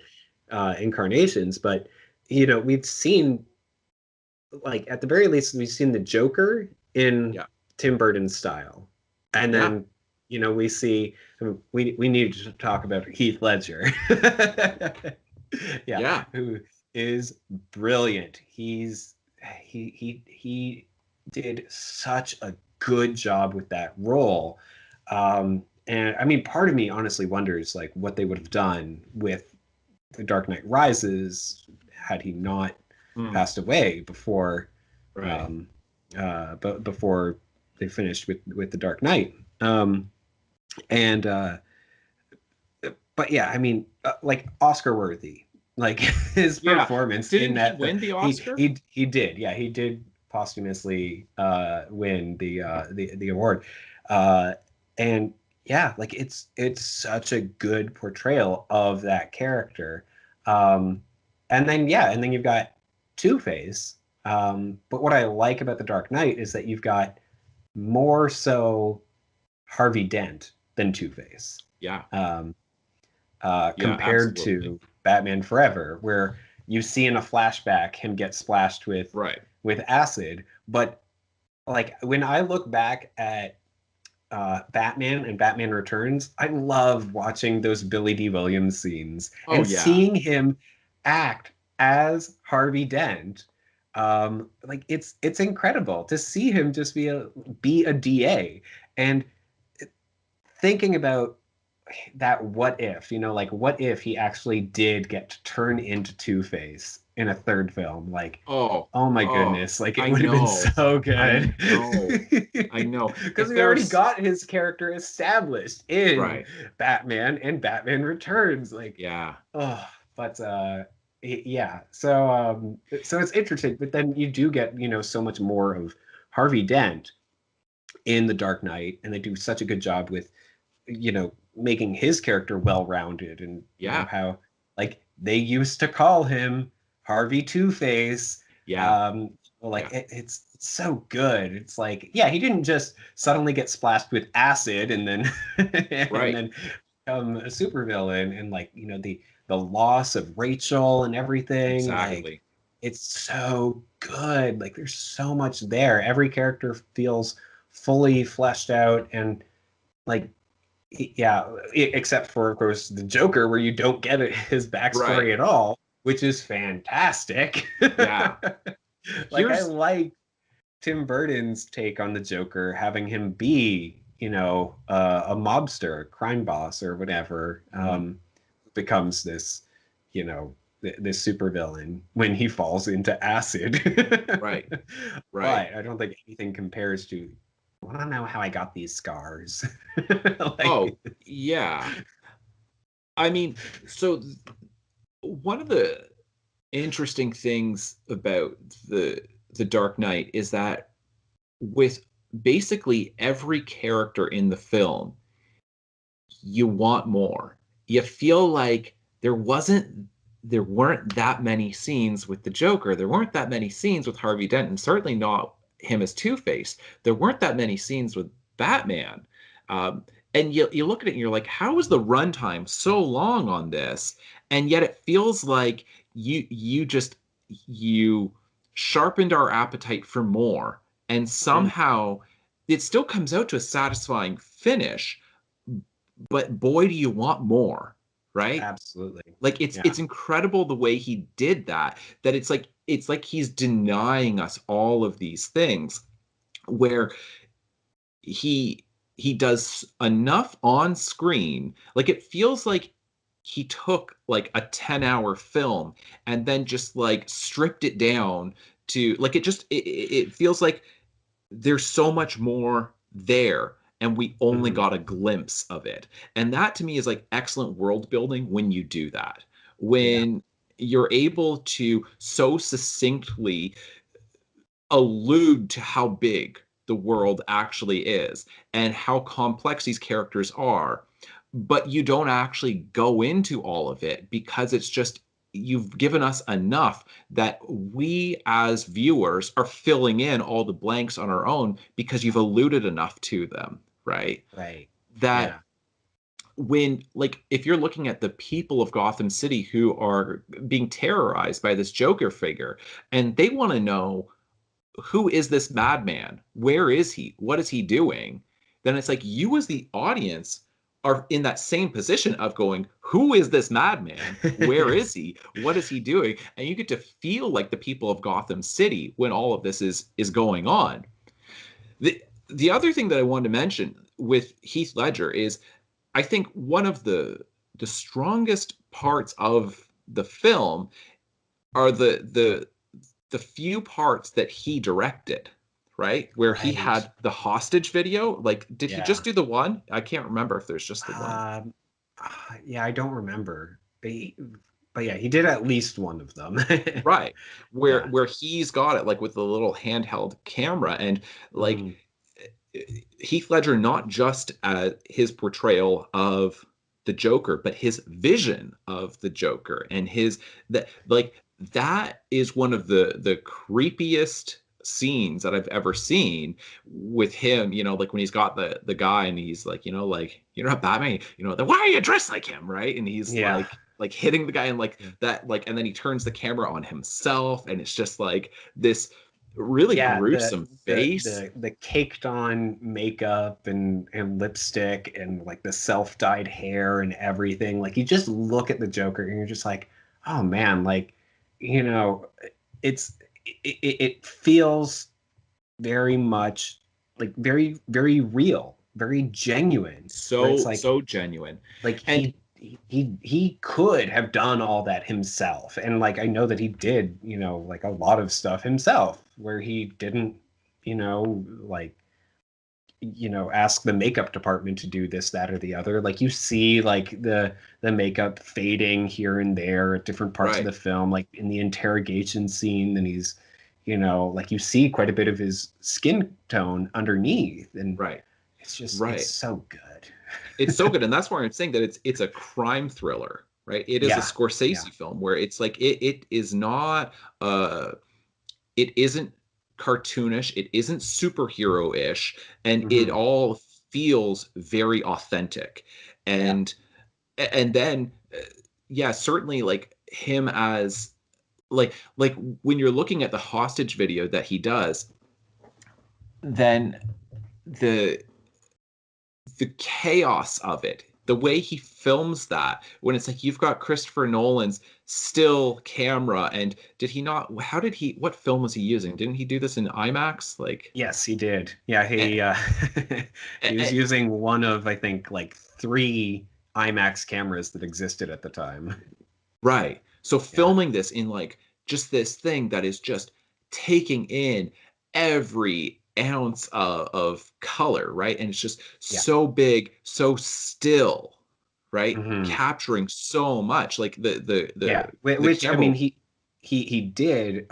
incarnations. But we've seen, like, at the very least, we've seen the Joker in Yeah. Tim Burton's style, and Yeah. then we see we need to talk about Heath Ledger. Yeah, Yeah. who is brilliant. He did such a good job with that role. And I mean, part of me honestly wonders like what they would have done with The Dark Knight Rises had he not passed away before, Right. but before they finished with The Dark Knight. And but yeah, I mean, like Oscar worthy, like his performance in that. Didn't he win the Oscar? He did, yeah, he did posthumously win the award, and yeah, like it's such a good portrayal of that character. And then you've got Two-Face. But what I like about The Dark Knight is that you've got more so Harvey Dent than Two-Face. Yeah. Compared absolutely. to Batman Forever, where you see in a flashback him get splashed with acid. But like when I look back at Batman and Batman Returns, I love watching those Billy D. Williams scenes and seeing him act as Harvey Dent. Like it's incredible to see him just be a DA and thinking about that what if, like what if he actually did get to turn into Two-Face in a third film? Like, oh my goodness, like it would have been so good. I know. Because we already got his character established in Batman and Batman Returns. Like, but yeah. So it's interesting, but then you do get, so much more of Harvey Dent in The Dark Knight, and they do such a good job with, making his character well-rounded, and how like they used to call him Harvey Two-Face. It's so good. It's like, yeah, he didn't just suddenly get splashed with acid and then and then become a supervillain, and like, the loss of Rachel and everything. Exactly. Like, it's so good. Like, there's so much there. Every character feels fully fleshed out, and like, except for, of course, the Joker, where you don't get his backstory at all, which is fantastic. Yeah. I like Tim Burton's take on the Joker, having him be, a mobster, a crime boss, or whatever, becomes this, this supervillain when he falls into acid. Right. But I don't think anything compares to, I don't know how I got these scars. Yeah. I mean, so one of the interesting things about the Dark Knight is that with basically every character in the film, you want more. You feel like there weren't that many scenes with the Joker. There weren't that many scenes with Harvey Dent, and certainly not him as Two-Face. There weren't that many scenes with Batman. And you look at it and you're like, how is the runtime so long on this? And yet it feels like you sharpened our appetite for more. And somehow it still comes out to a satisfying finish, but boy, do you want more, right? Absolutely. Like it's incredible the way he did that it's like he's denying us all of these things, where he does enough on screen. Like it feels like he took like a 10-hour film and then just like stripped it down to like, it feels like there's so much more there, and we only got a glimpse of it. And that to me is like excellent world building when you do that. When you're able to so succinctly allude to how big the world actually is and how complex these characters are. But you don't actually go into all of it because it's just you've given us enough that we as viewers are filling in all the blanks on our own because you've alluded enough to them, right? Right. That Yeah. when, like, if you're looking at the people of Gotham City who are being terrorized by this Joker figure, and they want to know, who is this madman? Where is he? What is he doing? Then it's like you as the audience are in that same position of going, who is this madman? Where is he? What is he doing? And you get to feel like the people of Gotham City when all of this is going on. The other thing that I wanted to mention with Heath Ledger is I think one of the strongest parts of the film are the few parts that he directed, right? Where he Right. had the hostage video. Like, did he Yeah. just do the one? I can't remember if there's just the one. Yeah, I don't remember. But yeah, he did at least one of them. Right. Where Yeah. where he's got it like with the little handheld camera and like Mhm. Heath Ledger not just his portrayal of the Joker, but his vision of the Joker and his that like that is one of the creepiest scenes that I've ever seen with him, you know, like when he's got the guy and he's like, you're not Batman, then why are you dressed like him, right? And he's Yeah. like hitting the guy and like Yeah. that, like, and then he turns the camera on himself and it's just like this really Yeah, the gruesome the face. the the caked on makeup and lipstick and like the self-dyed hair and everything. Like you just look at the Joker and you're just like, oh man, like, you know, it's it feels very much like very, very real, very genuine, where it's So so genuine. like And he could have done all that himself. And like I know that he did, like a lot of stuff himself where he didn't, like ask the makeup department to do this, that, or the other. Like you see like the makeup fading here and there at different parts of right, the film, like in the interrogation scene, and he's like you see quite a bit of his skin tone underneath, and right, it's right. so good. It's so good, and that's why I'm saying that it's a crime thriller, right? It is a Yeah, yeah. Scorsese film where it's like it is not it isn't cartoonish, it isn't superhero-ish, and it Hmm. all feels very authentic. Yeah. And then yeah, certainly like him as like when you're looking at the hostage video that he does, then the the chaos of it, the way he films that, when it's like you've got Christopher Nolan's still camera, and did he not? How did he? What film was he using? Didn't he do this in IMAX? Like, Yes, he did. Yeah, eh, he was eh, using one of, I think, like three IMAX cameras that existed at the time. right. So Yeah. filming this in like just this thing that is just taking in every ounce of color, right? And it's just Yeah. so big, so still, right? Hmm. Capturing so much. Like Yeah. the Which, I camera. mean, he did.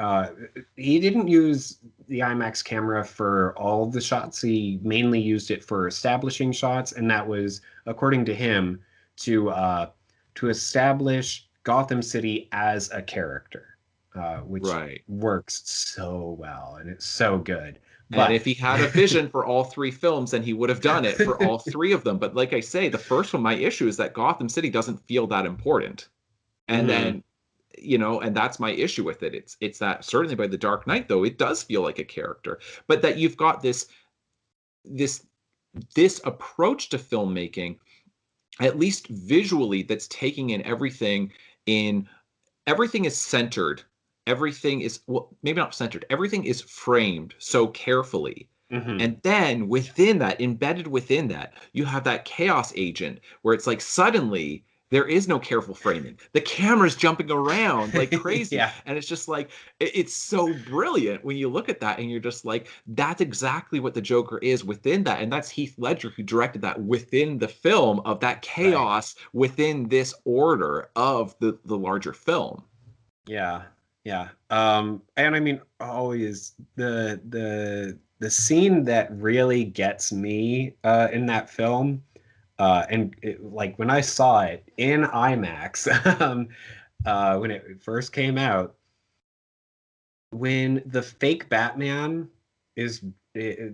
He didn't use the IMAX camera for all of the shots. He mainly used it for establishing shots, and that was, according to him, to to establish Gotham City as a character, which Right. works so well and it's so good. And But if he had a vision for all three films, then he would have done it for all three of them. But like I say, the first one, my issue is that Gotham City doesn't feel that important. And Mhm. then, and that's my issue with it. It's that certainly by The Dark Knight, though, it does feel like a character. But that you've got this this approach to filmmaking, at least visually, that's taking in everything is centered. Everything is, well, maybe not centered. Everything is framed so carefully. Mhm. And then within that, embedded within that, you have that chaos agent where it's like suddenly there is no careful framing. The camera's jumping around like crazy. Yeah. And it's just like, it's so brilliant when you look at that and you're just like, that's exactly what the Joker is within that. And that's Heath Ledger who directed that within the film of that Right. chaos within this order of the larger film. Yeah. Yeah. And I mean, always the the scene that really gets me in that film, like when I saw it in IMAX, when it first came out, when the fake Batman is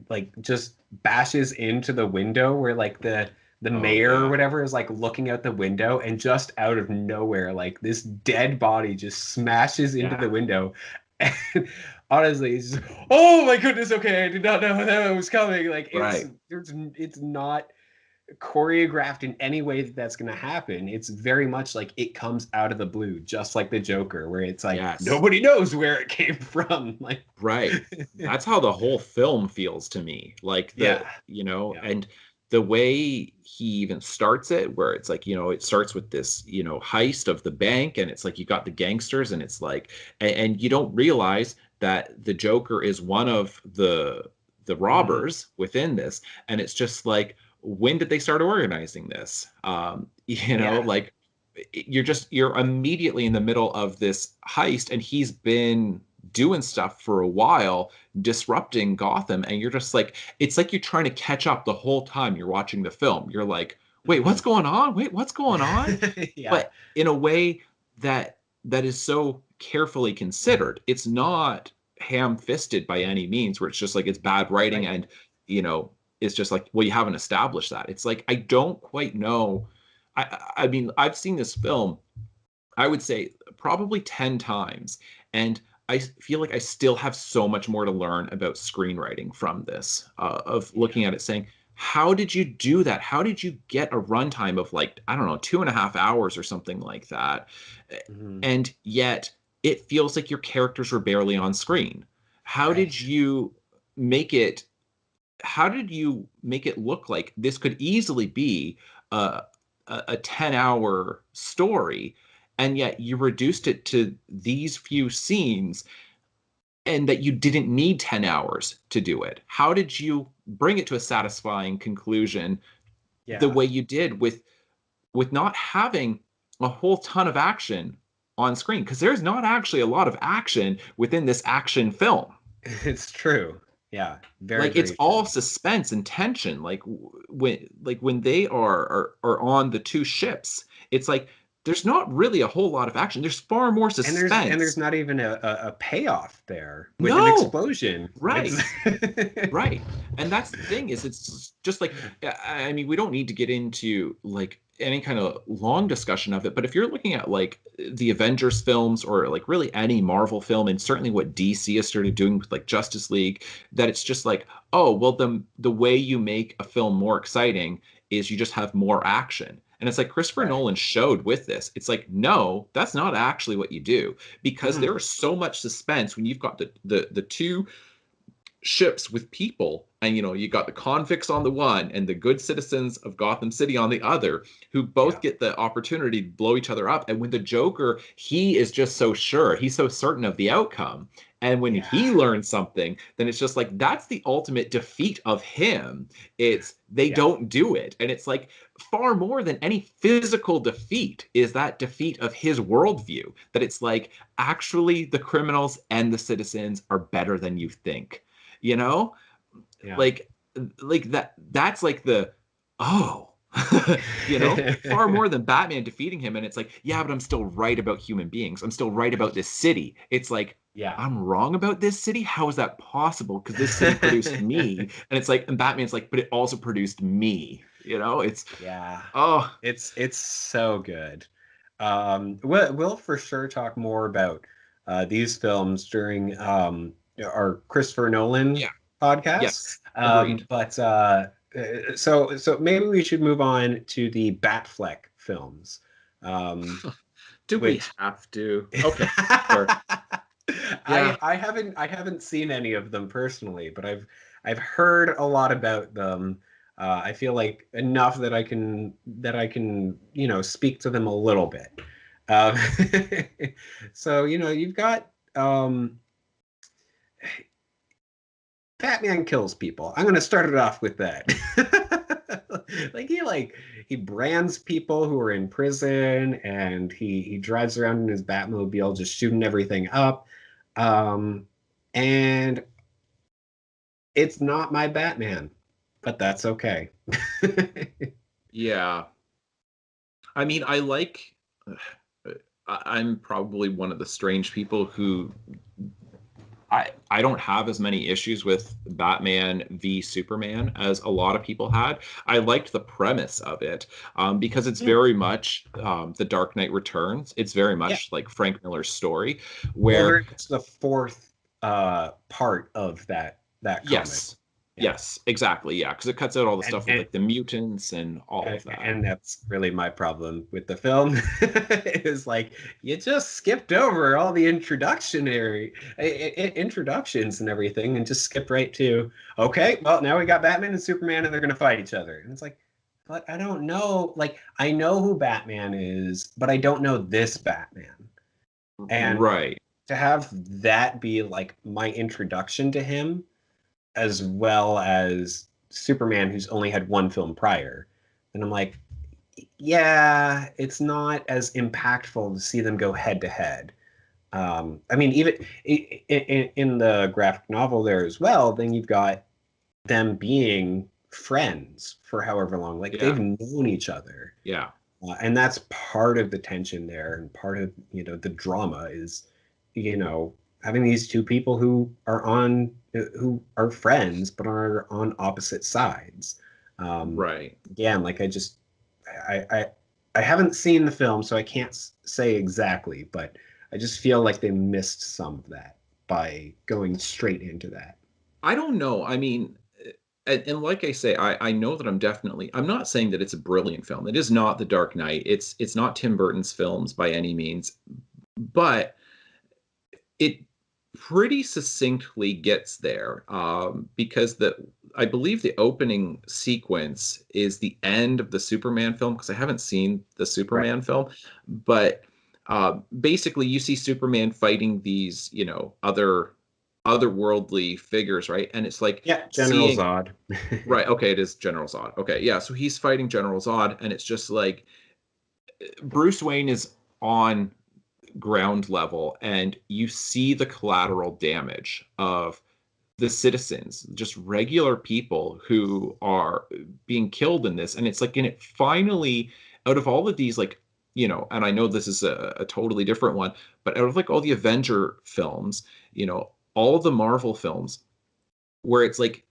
like just bashes into the window where like the mayor or whatever is like looking out the window, and just out of nowhere like this dead body just smashes into the window. And honestly, it's just, oh my goodness, okay, I did not know that was coming. Like it's not choreographed in any way that that's going to happen. It's very much like it comes out of the blue, just like the Joker, where it's like nobody knows where it came from. Like that's how the whole film feels to me. Like and the way he even starts it, where it's like, it starts with this, heist of the bank, and it's like you got the gangsters, and it's like, and you don't realize that the Joker is one of the robbers within this, and it's just like, when did they start organizing this? Like you're immediately in the middle of this heist, and he's been doing stuff for a while, disrupting Gotham, and you're just like, it's like you're trying to catch up the whole time you're watching the film. You're like, wait, what's going on? Wait, what's going on? But in a way that is so carefully considered. It's not ham-fisted by any means, where it's just like it's bad writing and it's just like, well, you haven't established that. It's like, I don't quite know. I mean, I've seen this film, I would say probably 10 times, and I feel like I still have so much more to learn about screenwriting from this, of looking at it saying, how did you do that? How did you get a runtime of like, I don't know, 2.5 hours or something like that? And yet it feels like your characters were barely on screen. How did you make it look like this could easily be a 10-hour story, and yet you reduced it to these few scenes, and that you didn't need 10 hours to do it? How did you bring it to a satisfying conclusion the way you did with not having a whole ton of action on screen? Because there's not actually a lot of action within this action film. It's true. Yeah, very, like, it's all suspense and tension. Like when they are on the two ships, it's like there's not really a whole lot of action. There's far more suspense, and there's not even a payoff there with an explosion. Right. Right. And that's the thing, is it's just like, I mean, we don't need to get into like any kind of long discussion of it, but if you're looking at like the Avengers films, or like really any Marvel film, and certainly what DC has started doing with like Justice League, that it's just like, oh, well, the way you make a film more exciting is you just have more action. And it's like Christopher Nolan showed with this. It's like, no, that's not actually what you do, because there is so much suspense when you've got the two ships with people, and you got the convicts on the one and the good citizens of Gotham City on the other, who both get the opportunity to blow each other up. And when the Joker, he is just so sure, he's so certain of the outcome, and when he learns something, then it's just like, that's the ultimate defeat of him. It's they don't do it, and it's like, far more than any physical defeat is that defeat of his worldview, that it's like, actually the criminals and the citizens are better than you think. Like that's like the, far more than Batman defeating him. And it's like, yeah, but I'm still right about human beings. I'm still right about this city. It's like, I'm wrong about this city. How is that possible? Because this city produced me. And it's like, and Batman's like, but it also produced me. It's it's so good. We'll for sure talk more about these films during our Christopher Nolan podcast. Yes, but so maybe we should move on to the Batfleck films. Do we have to? Okay, sure. I haven't seen any of them personally, but I've heard a lot about them. I feel like enough that I can speak to them a little bit. So you've got Batman kills people. I'm going to start it off with that. He brands people who are in prison, and he drives around in his Batmobile just shooting everything up. And It's not my Batman, but that's okay. Yeah. I mean, I'm probably one of the strange people who I don't have as many issues with Batman v Superman as a lot of people had. I liked the premise of it because it's very much The Dark Knight Returns. It's very Yeah. much like Frank Miller's story, Well, where it's the fourth part of that comic. yes, Yeah. yes, exactly, yeah, because it cuts out all the And, stuff with and like the mutants and all of that. and that's really my problem with the film. Is like you just skipped over all the introductions and everything, and just skipped right to okay. Well, now we got Batman and Superman, and they're gonna fight each other. And it's like, but I don't know. Like I know who Batman is, but I don't know this Batman. And Right. to have that be like my introduction to him, as well as Superman, who's only had one film prior, and I'm like, yeah, it's not as impactful to see them go head to head. I mean, even in the graphic novel there as well, then you've got them being friends for however long, like Yeah. they've known each other, Yeah. and that's part of the tension there, and part of the drama is having these two people who are friends but are on opposite sides. Right. Again, like I haven't seen the film, so I can't say exactly, but I just feel like they missed some of that by going straight into that. I don't know. I mean, and like I say, I know that I'm not saying that it's a brilliant film. It is not The Dark Knight. It's not Tim Burton's films by any means, but it pretty succinctly gets there because I believe the opening sequence is the end of the Superman film, because I haven't seen the Superman film, but basically you see Superman fighting these otherworldly figures, right? And it's like General Zod. Right, okay, it is General Zod. Okay, yeah, so he's fighting General Zod, and it's just like Bruce Wayne is on ground level, and you see the collateral damage of the citizens, just regular people who are being killed in this. And it's like, and it finally, out of all of these, like, and I know this is a totally different one, but out of like all the Avenger films, all of the Marvel films, where it's like,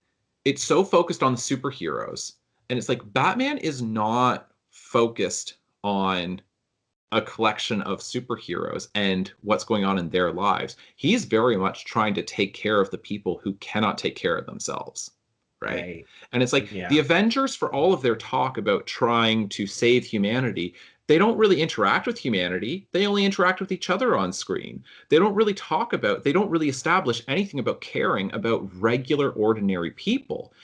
it's so focused on the superheroes, and it's like Batman is not focused on a collection of superheroes and what's going on in their lives. He's very much trying to take care of the people who cannot take care of themselves. Right. And it's like the Avengers, for all of their talk about trying to save humanity, they don't really interact with humanity. They only interact with each other on screen. They don't really establish anything about caring about regular, ordinary people.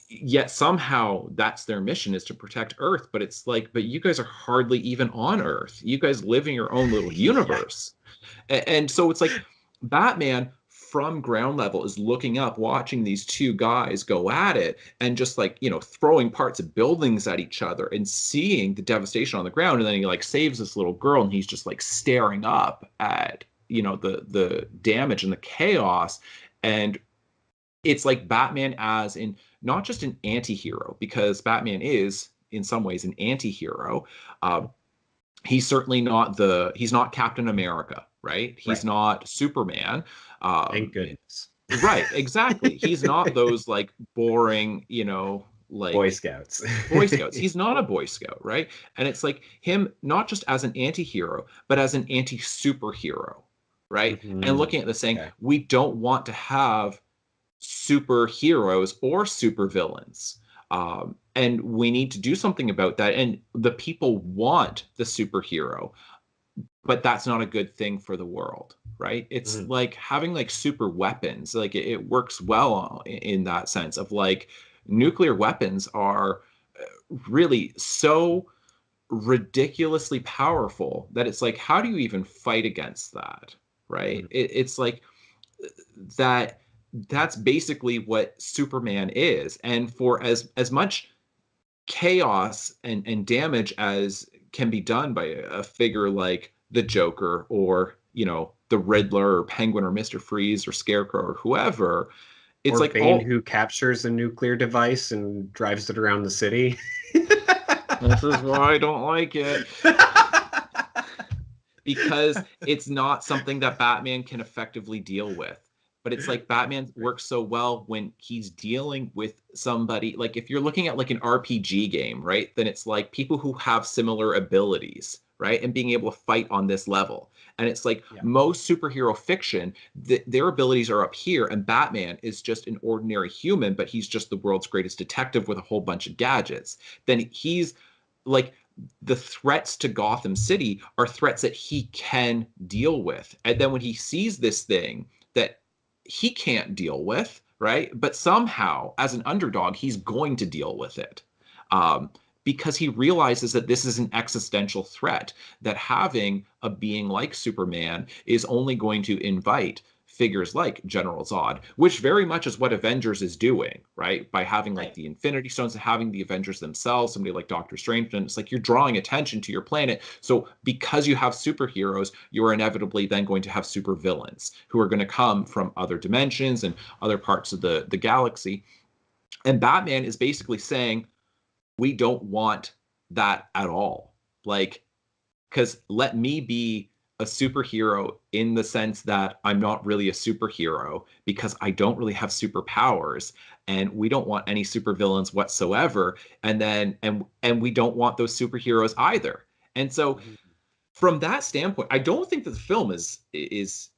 Yet somehow that's their mission, is to protect Earth. But it's like, but you guys are hardly even on Earth. You guys live in your own little universe. And so it's like Batman from ground level is looking up, watching these two guys go at it, and just like, throwing parts of buildings at each other and seeing the devastation on the ground. And then he like saves this little girl, and he's just like staring up at, the damage and the chaos. And it's like Batman as in not just an anti-hero, because Batman is in some ways an anti-hero. He's certainly he's not Captain America, right? He's not Superman. Thank goodness. Right, exactly. He's not those like boring, like Boy Scouts. Boy Scouts. He's not a Boy Scout, right? And it's like him not just as an anti-hero, but as an anti-superhero, right? And looking at this saying, we don't want to have superheroes or supervillains. And we need to do something about that. And the people want the superhero, but that's not a good thing for the world, right? It's like having like super weapons. Like it works well in that sense of like nuclear weapons are really so ridiculously powerful that it's like, how do you even fight against that, right? It's like that's basically what Superman is. And for as much chaos and damage as can be done by a figure like the Joker, or the Riddler, or Penguin, or Mr. Freeze, or Scarecrow, or whoever, it's Or like Bane who captures a nuclear device and drives it around the city. this is why I don't like it. Because it's not something that Batman can effectively deal with. But it's like Batman works so well when he's dealing with somebody. Like if you're looking at like an RPG game, right? Then it's like people who have similar abilities, right? And being able to fight on this level. And it's like most superhero fiction, their abilities are up here, and Batman is just an ordinary human, but he's just the world's greatest detective with a whole bunch of gadgets. Then he's like the threats to Gotham City are threats that he can deal with. And then when he sees this thing that he can't deal with, right? But somehow, as an underdog, he's going to deal with it. Because he realizes that this is an existential threat, that having a being like Superman is only going to invite figures like General Zod, which very much is what Avengers is doing, right? By having like the Infinity Stones and having the Avengers themselves, somebody like Doctor Strange, and it's like you're drawing attention to your planet. So because you have superheroes, you're inevitably then going to have supervillains who are going to come from other dimensions and other parts of the galaxy. And Batman is basically saying, we don't want that at all. Like, because let me be a superhero in the sense that I'm not really a superhero because I don't really have superpowers, and we don't want any supervillains whatsoever. And then and we don't want those superheroes either. And so from that standpoint, I don't think that the film is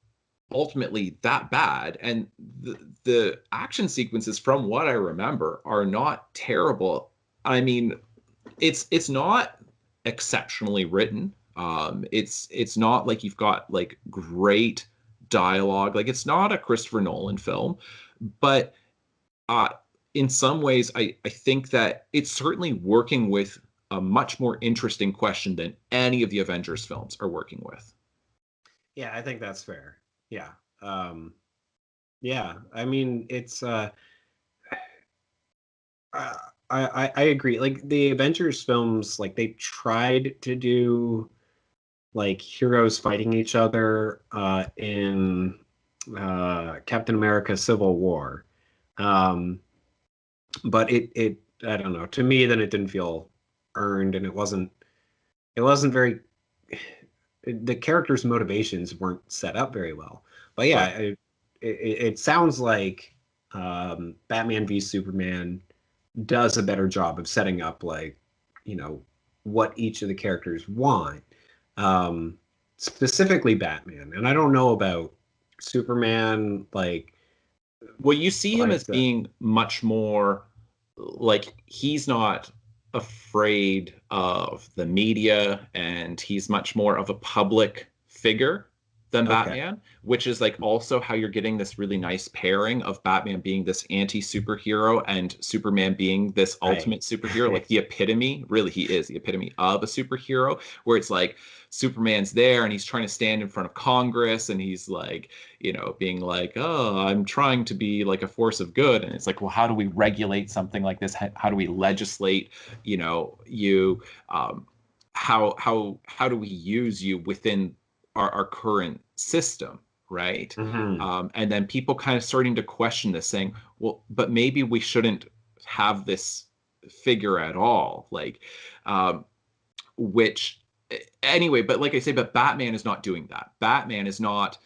ultimately that bad, and the action sequences from what I remember are not terrible. I mean, it's not exceptionally written. It's not like you've got like great dialogue. Like it's not a Christopher Nolan film, but in some ways, I think that it's certainly working with a much more interesting question than any of the Avengers films are working with. Yeah, I think that's fair. Yeah. Yeah, I mean, it's I agree. Like the Avengers films, like they tried to do like heroes fighting each other in Captain America Civil War. But it I don't know. To me, then it didn't feel earned, and it wasn't very the characters' motivations weren't set up very well. But yeah, it sounds like Batman v Superman does a better job of setting up like what each of the characters want, specifically Batman. And I don't know about Superman, like, Well, you see him but as being much more like he's not afraid of the media, and he's much more of a public figure than okay. Batman, which is like also how you're getting this really nice pairing of Batman being this anti-superhero and Superman being this ultimate superhero, like the epitome, really he is the epitome of a superhero, where it's like Superman's there and he's trying to stand in front of Congress and he's like, being like, oh, I'm trying to be like a force of good. And it's like, well, how do we regulate something like this? How do we legislate, how do we use you within our current system, right? And then people kind of starting to question this, saying, well, but maybe we shouldn't have this figure at all, like, which anyway, but like I say, but Batman is not doing that. Batman is not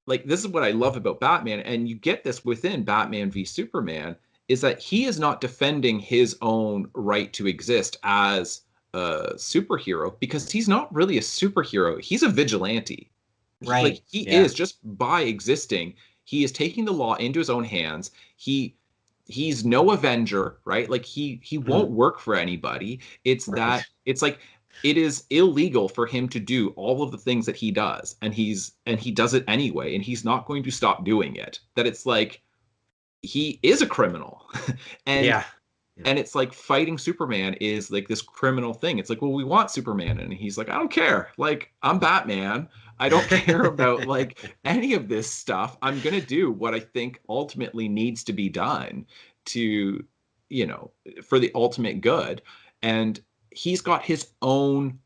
like, this is what I love about Batman, and you get this within Batman v Superman, is that he is not defending his own right to exist as a superhero, because he's not really a superhero. He's a vigilante. Right. He Yeah. is, just by existing, he is taking the law into his own hands. He's no Avenger, right? Like he won't work for anybody. It's Right. that it's like it is illegal for him to do all of the things that he does, and he does it anyway, and he's not going to stop doing it. That it's like he is a criminal. and Yeah. and it's like fighting Superman is like this criminal thing. It's like, well, we want Superman. And he's like, I don't care. Like, I'm Batman. I don't care about like any of this stuff. I'm going to do what I think ultimately needs to be done to, for the ultimate good. And he's got his own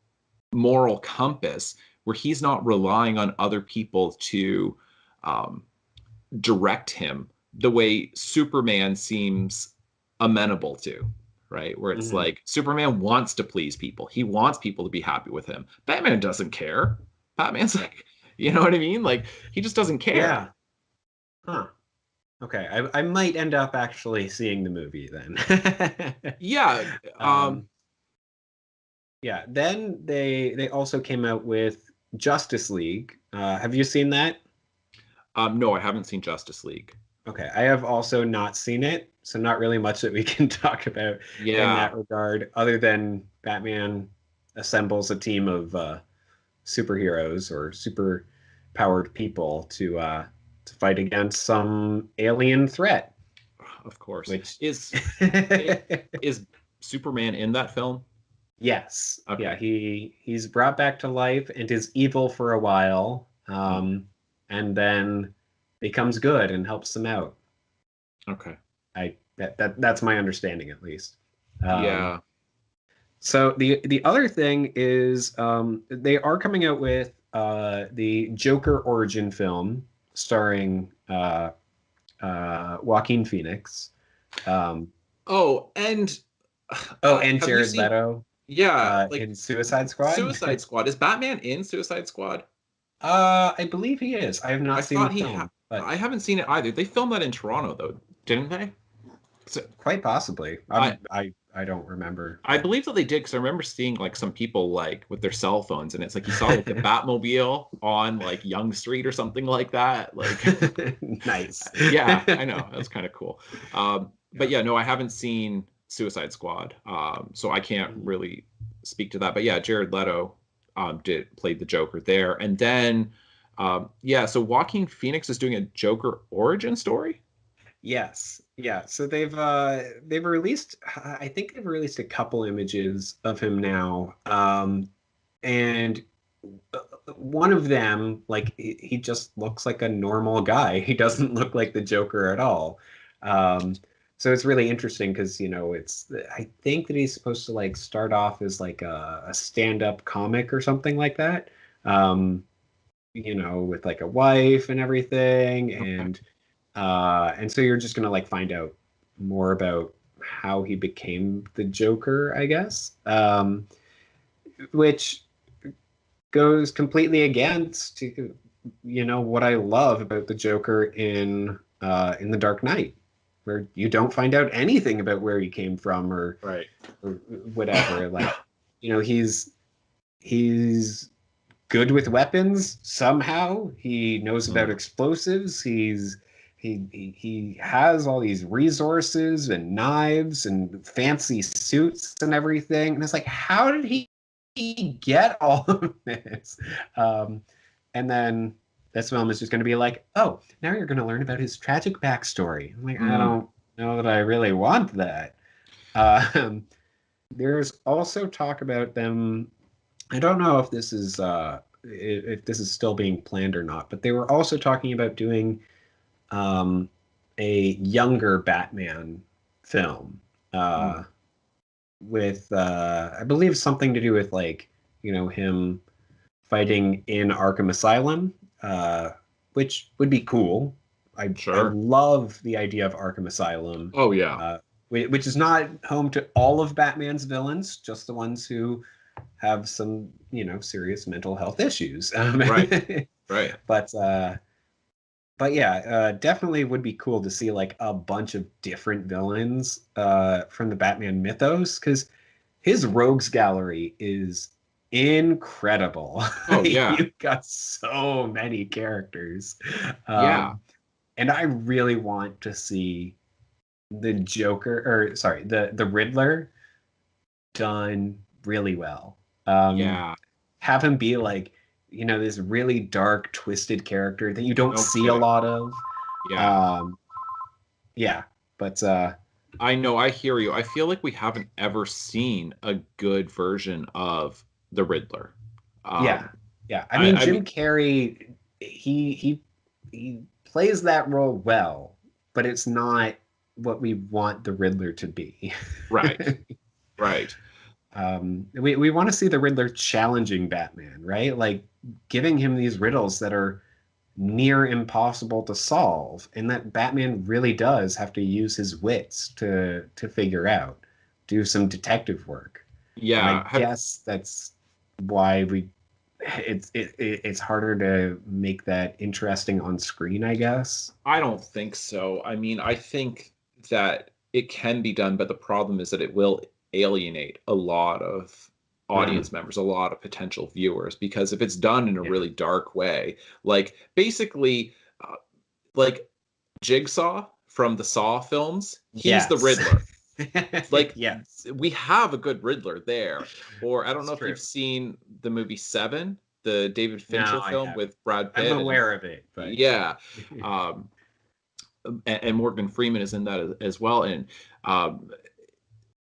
moral compass where he's not relying on other people to direct him the way Superman seems amenable to, right? Where it's Mhm. like Superman wants to please people. He wants people to be happy with him. Batman doesn't care. Batman's like, you know what I mean? Like he just doesn't care. Yeah. Huh. Okay. I might end up actually seeing the movie then. Yeah. um, yeah. Then they also came out with Justice League. Have you seen that? No, I haven't seen Justice League. Okay. I have also not seen it, so not really much that we can talk about in Yeah. that regard, other than Batman assembles a team of superheroes or super powered people to fight against some alien threat. Of course. Which Is Superman in that film? yes, yeah, Okay. he's brought back to life and is evil for a while, and then becomes good and helps them out. Okay. That's my understanding at least. Um, Yeah. So the other thing is they are coming out with the Joker origin film starring Joaquin Phoenix. Um, Oh, and and have you Jared seen? Leto Yeah, like in Suicide Squad. Suicide Squad. Is Batman in Suicide Squad? I believe he is. I have I not seen the thought film, but I haven't seen it either. They filmed that in Toronto though, didn't they? So quite possibly. I I don't remember. I believe that they did because I remember seeing like some people like with their cell phones, and it's like you saw like the Batmobile on like Young Street or something like that. Like, Nice. yeah, I know that's kind of cool. But yeah, no, I haven't seen Suicide Squad, so I can't really speak to that. But yeah, Jared Leto did played the Joker there, and then yeah, so Joaquin Phoenix is doing a Joker origin story. Yes. Yeah. So they've released I think they've released a couple images of him now. And one of them, like he just looks like a normal guy. He doesn't look like the Joker at all. So it's really interesting because, it's I think that he's supposed to like start off as like a stand-up comic or something like that. Um, with like a wife and everything, Okay. and so you're just gonna like find out more about how he became the Joker, I guess, which goes completely against what I love about the Joker in The Dark Knight, where you don't find out anything about where he came from Right. or whatever. Like, he's good with weapons somehow. He knows about explosives. He has all these resources and knives and fancy suits and everything. And it's like, how did he get all of this? And then this film is just going to be like, oh, now you're going to learn about his tragic backstory. I'm like, I don't know that I really want that. There's also talk about them. I don't know if this is still being planned or not, but they were also talking about doing um, a younger Batman film with I believe something to do with like him fighting in Arkham Asylum, which would be cool. I Sure. love the idea of Arkham Asylum. Oh yeah. Which is not home to all of Batman's villains, just the ones who have some, serious mental health issues. Right. Right. But yeah, definitely would be cool to see like a bunch of different villains from the Batman mythos, because his rogues gallery is incredible. Oh yeah. You've got so many characters. Yeah. And I really want to see the Joker, or sorry, the Riddler done really well. Yeah. Have him be like, this really dark, twisted character that you don't No see a kidding. lot of. Yeah. Yeah, but I know, I hear you. I feel like we haven't ever seen a good version of the Riddler. yeah, Um, yeah. I mean, I Jim mean, Carrey, he plays that role well, but it's not what we want the Riddler to be. right, right. We want to see the Riddler challenging Batman, right? Like giving him these riddles that are near impossible to solve, and that Batman really does have to use his wits to figure out, do some detective work. And I Yeah. guess that's why it's harder to make that interesting on screen, I guess. I don't think so. I mean, I think that it can be done, but the problem is that it will alienate a lot of Mm, audience members, a lot of potential viewers, because if it's done in a yeah. really dark way, like basically, like Jigsaw from the Saw films, he's the Yes. Riddler. Like Yes, we have a good Riddler there. Or I don't it's know if true. you've seen the movie Seven, the David No, Fincher I film haven't. with Brad I'm Pitt and aware of it, but yeah. yeah. Um, and Morgan Freeman is in that as well. And um,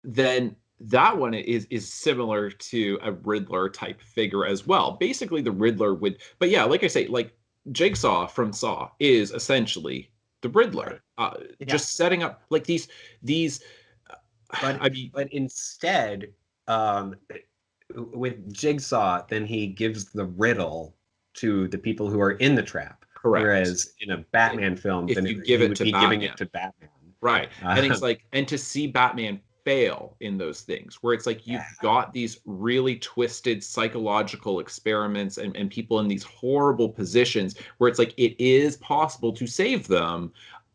then that one is similar to a Riddler type figure as well. Basically, the Riddler would, but yeah, like I say, like Jigsaw from Saw is essentially the Right. Riddler, Yeah. just setting up like these. But I mean, but instead, um, with Jigsaw, then he gives the riddle to the people who are in the trap. correct. Whereas in a Batman film, If then you give he it would to be giving it Batman, to Batman. right. And it's Um, like, and to see Batman fail in those things, where it's like yeah. you've got these really twisted psychological experiments and people in these horrible positions where it's like it is possible to save them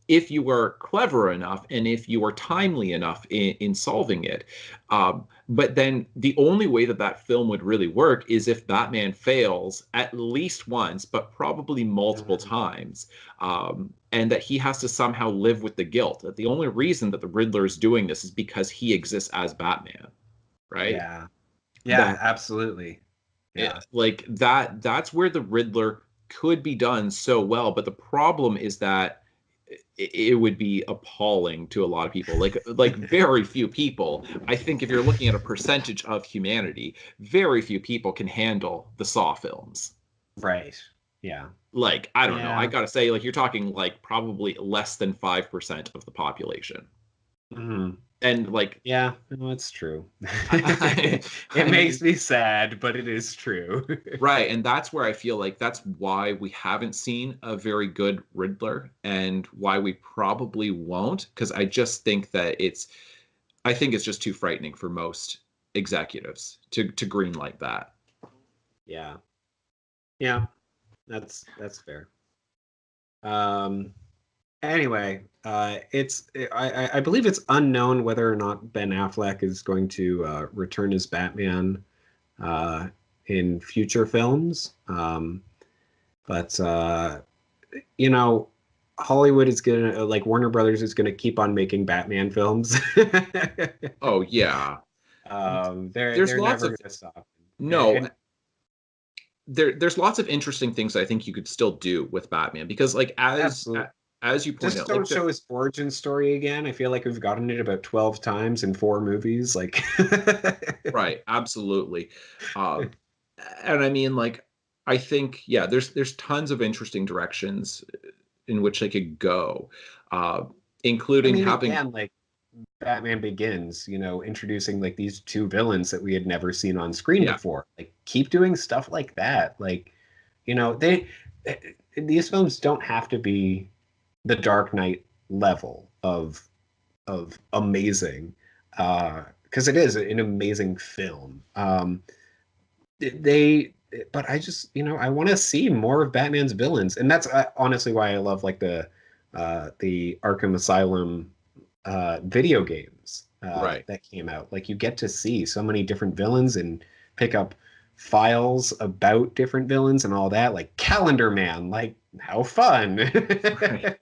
if you are clever enough and if you are timely enough in solving it. But then the only way that that film would really work is if Batman fails at least once, but probably multiple Mhm. times, and that he has to somehow live with the guilt. That the only reason that the Riddler is doing this is because he exists as Batman, right? Yeah. Yeah, That absolutely. Yeah. like that's where the Riddler could be done so well, but the problem is that it would be appalling to a lot of people, like very few people. I think if you're looking at a percentage of humanity, very few people can handle the Saw films. Right. Yeah. Like I don't know, I Yeah. gotta say, like you're talking like probably less than 5% of the population. Mhm. And like Yeah, no, it's true. I, It I makes mean, me sad, but it is true. right, and that's where I feel like that's why we haven't seen a very good Riddler and why we probably won't, because I just think that I think it's just too frightening for most executives to green like that. Yeah. Yeah, that's fair. Um anyway, I believe it's unknown whether or not Ben Affleck is going to return as Batman uh in future films. But you know, Hollywood is gonna like Warner Brothers is gonna keep on making Batman films. Oh yeah. There's They're lots never of gonna stop. no, And there's lots of interesting things I think you could still do with Batman because like absolutely, as you point just out, don't like show his origin story again. I feel like we've gotten it about 12 times in 4 movies. Like, right, absolutely. Um and I mean like I think yeah, there's tons of interesting directions in which they could go. Uh I including mean, having again, like Batman Begins, introducing like these two villains that we had never seen on screen yeah, before. Like, keep doing stuff like that. Like, these films don't have to be the Dark Knight level of amazing, because it is an amazing film. They, but I just, I want to see more of Batman's villains, and that's honestly why I love like the Arkham Asylum video games right. that came out. Like you get to see so many different villains and pick up files about different villains and all that. Like Calendar Man, like how fun! Right.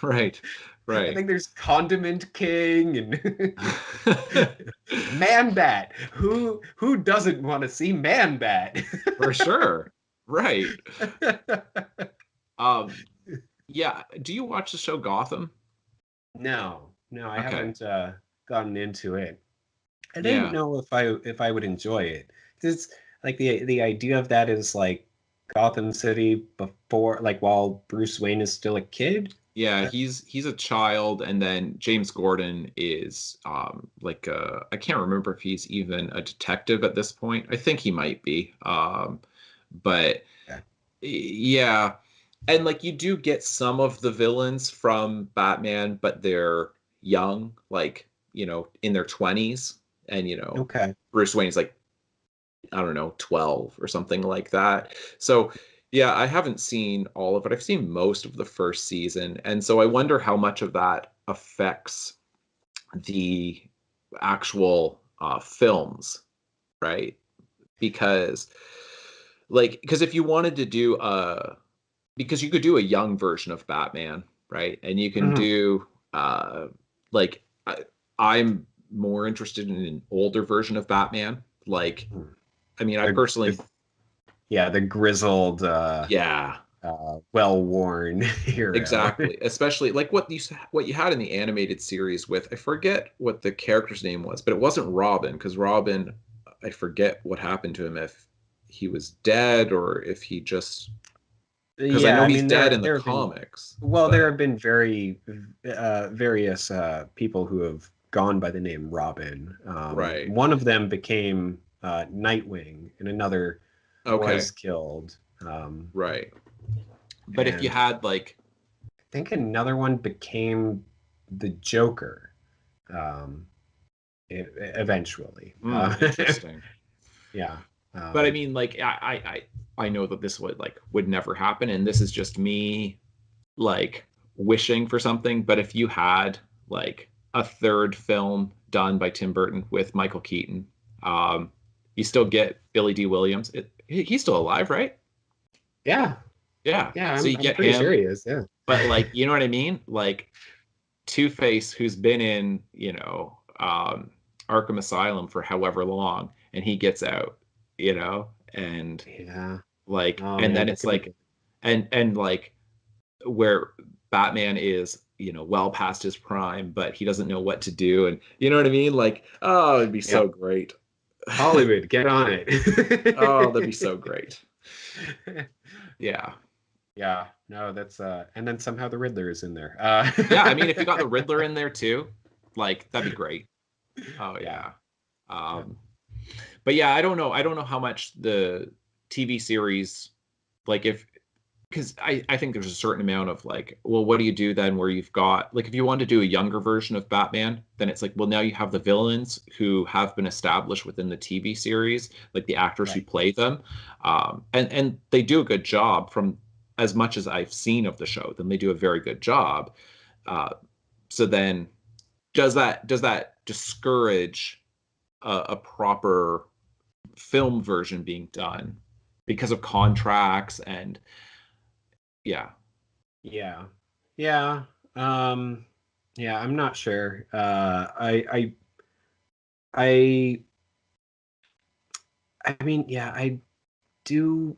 Right. I Right. think there's Condiment King and Man Bat. Who doesn't want to see Man Bat? For sure. Right. Um yeah, do you watch the show Gotham? No, I Okay. haven't gotten into it. I didn't Yeah. know if I would enjoy it. It's like the idea of that is like Gotham City before, like while Bruce Wayne is still a kid. Yeah, That- he's a child, and then James Gordon is I can't remember if he's even a detective at this point. I think he might be. But yeah. yeah, And like you do get some of the villains from Batman, but they're young, like, in their 20s. And, Okay. Bruce Wayne's like, I don't know, 12 or something like that. So, yeah, I haven't seen all of it. I've seen most of the first season. And so I wonder how much of that affects the actual films, right? Because, because if you wanted to do because you could do a young version of Batman, right? And you can Mhm. do like I'm more interested in an older version of Batman. Like, I mean, I The, personally, yeah, the grizzled, yeah, well-worn hero. exactly. Especially like what you had in the animated series with, I forget what the character's name was, but it wasn't Robin, because Robin, I forget what happened to him, if he was dead or if he just, because I Yeah, know I he's mean dead in the there have been comics, there but have been various people who have gone by the name Robin. right. One of them became Nightwing, and another Okay. was killed. Right. But if you And had like, I think another one became the Joker, um, eventually. interesting. Yeah. But I Um, mean, like, I know that this would never happen, and this is just me like wishing for something. But if you had like a third film done by Tim Burton with Michael Keaton, um, you still get Billy D. Williams. He's still alive, right? yeah. Yeah. Yeah. So you I'm get pretty sure him, he is. Yeah. but like, you know what I mean? Like Two-Face, who's been in, Arkham Asylum for however long, and he gets out, and Yeah. like, Oh and man, then that it's could be like, good. and like where Batman is, well past his prime, but he doesn't know what to do, and you know what I mean? Like, oh, it'd be so Yep. great. Hollywood, get on Oh, that'd be it. so great. Yeah. Yeah, no, that's and then somehow the Riddler is in there. Yeah, I mean, if you got the Riddler in there too, like that'd be great. Oh Yeah, yeah. yeah, Um, but yeah, I don't know. I don't know how much the TV series, like if, because I think there's a certain amount of like, well, what do you do then where you've got, like, if you want to do a younger version of Batman, then it's like, well, now you have the villains who have been established within the TV series, like the actors who right. play them. And they do a good job from as much as I've seen of the show, then they do a very good job. Uh, so then does that discourage a proper film version being done because of contracts and yeah. Yeah, yeah, yeah. I'm not sure. I, I mean, yeah, I do.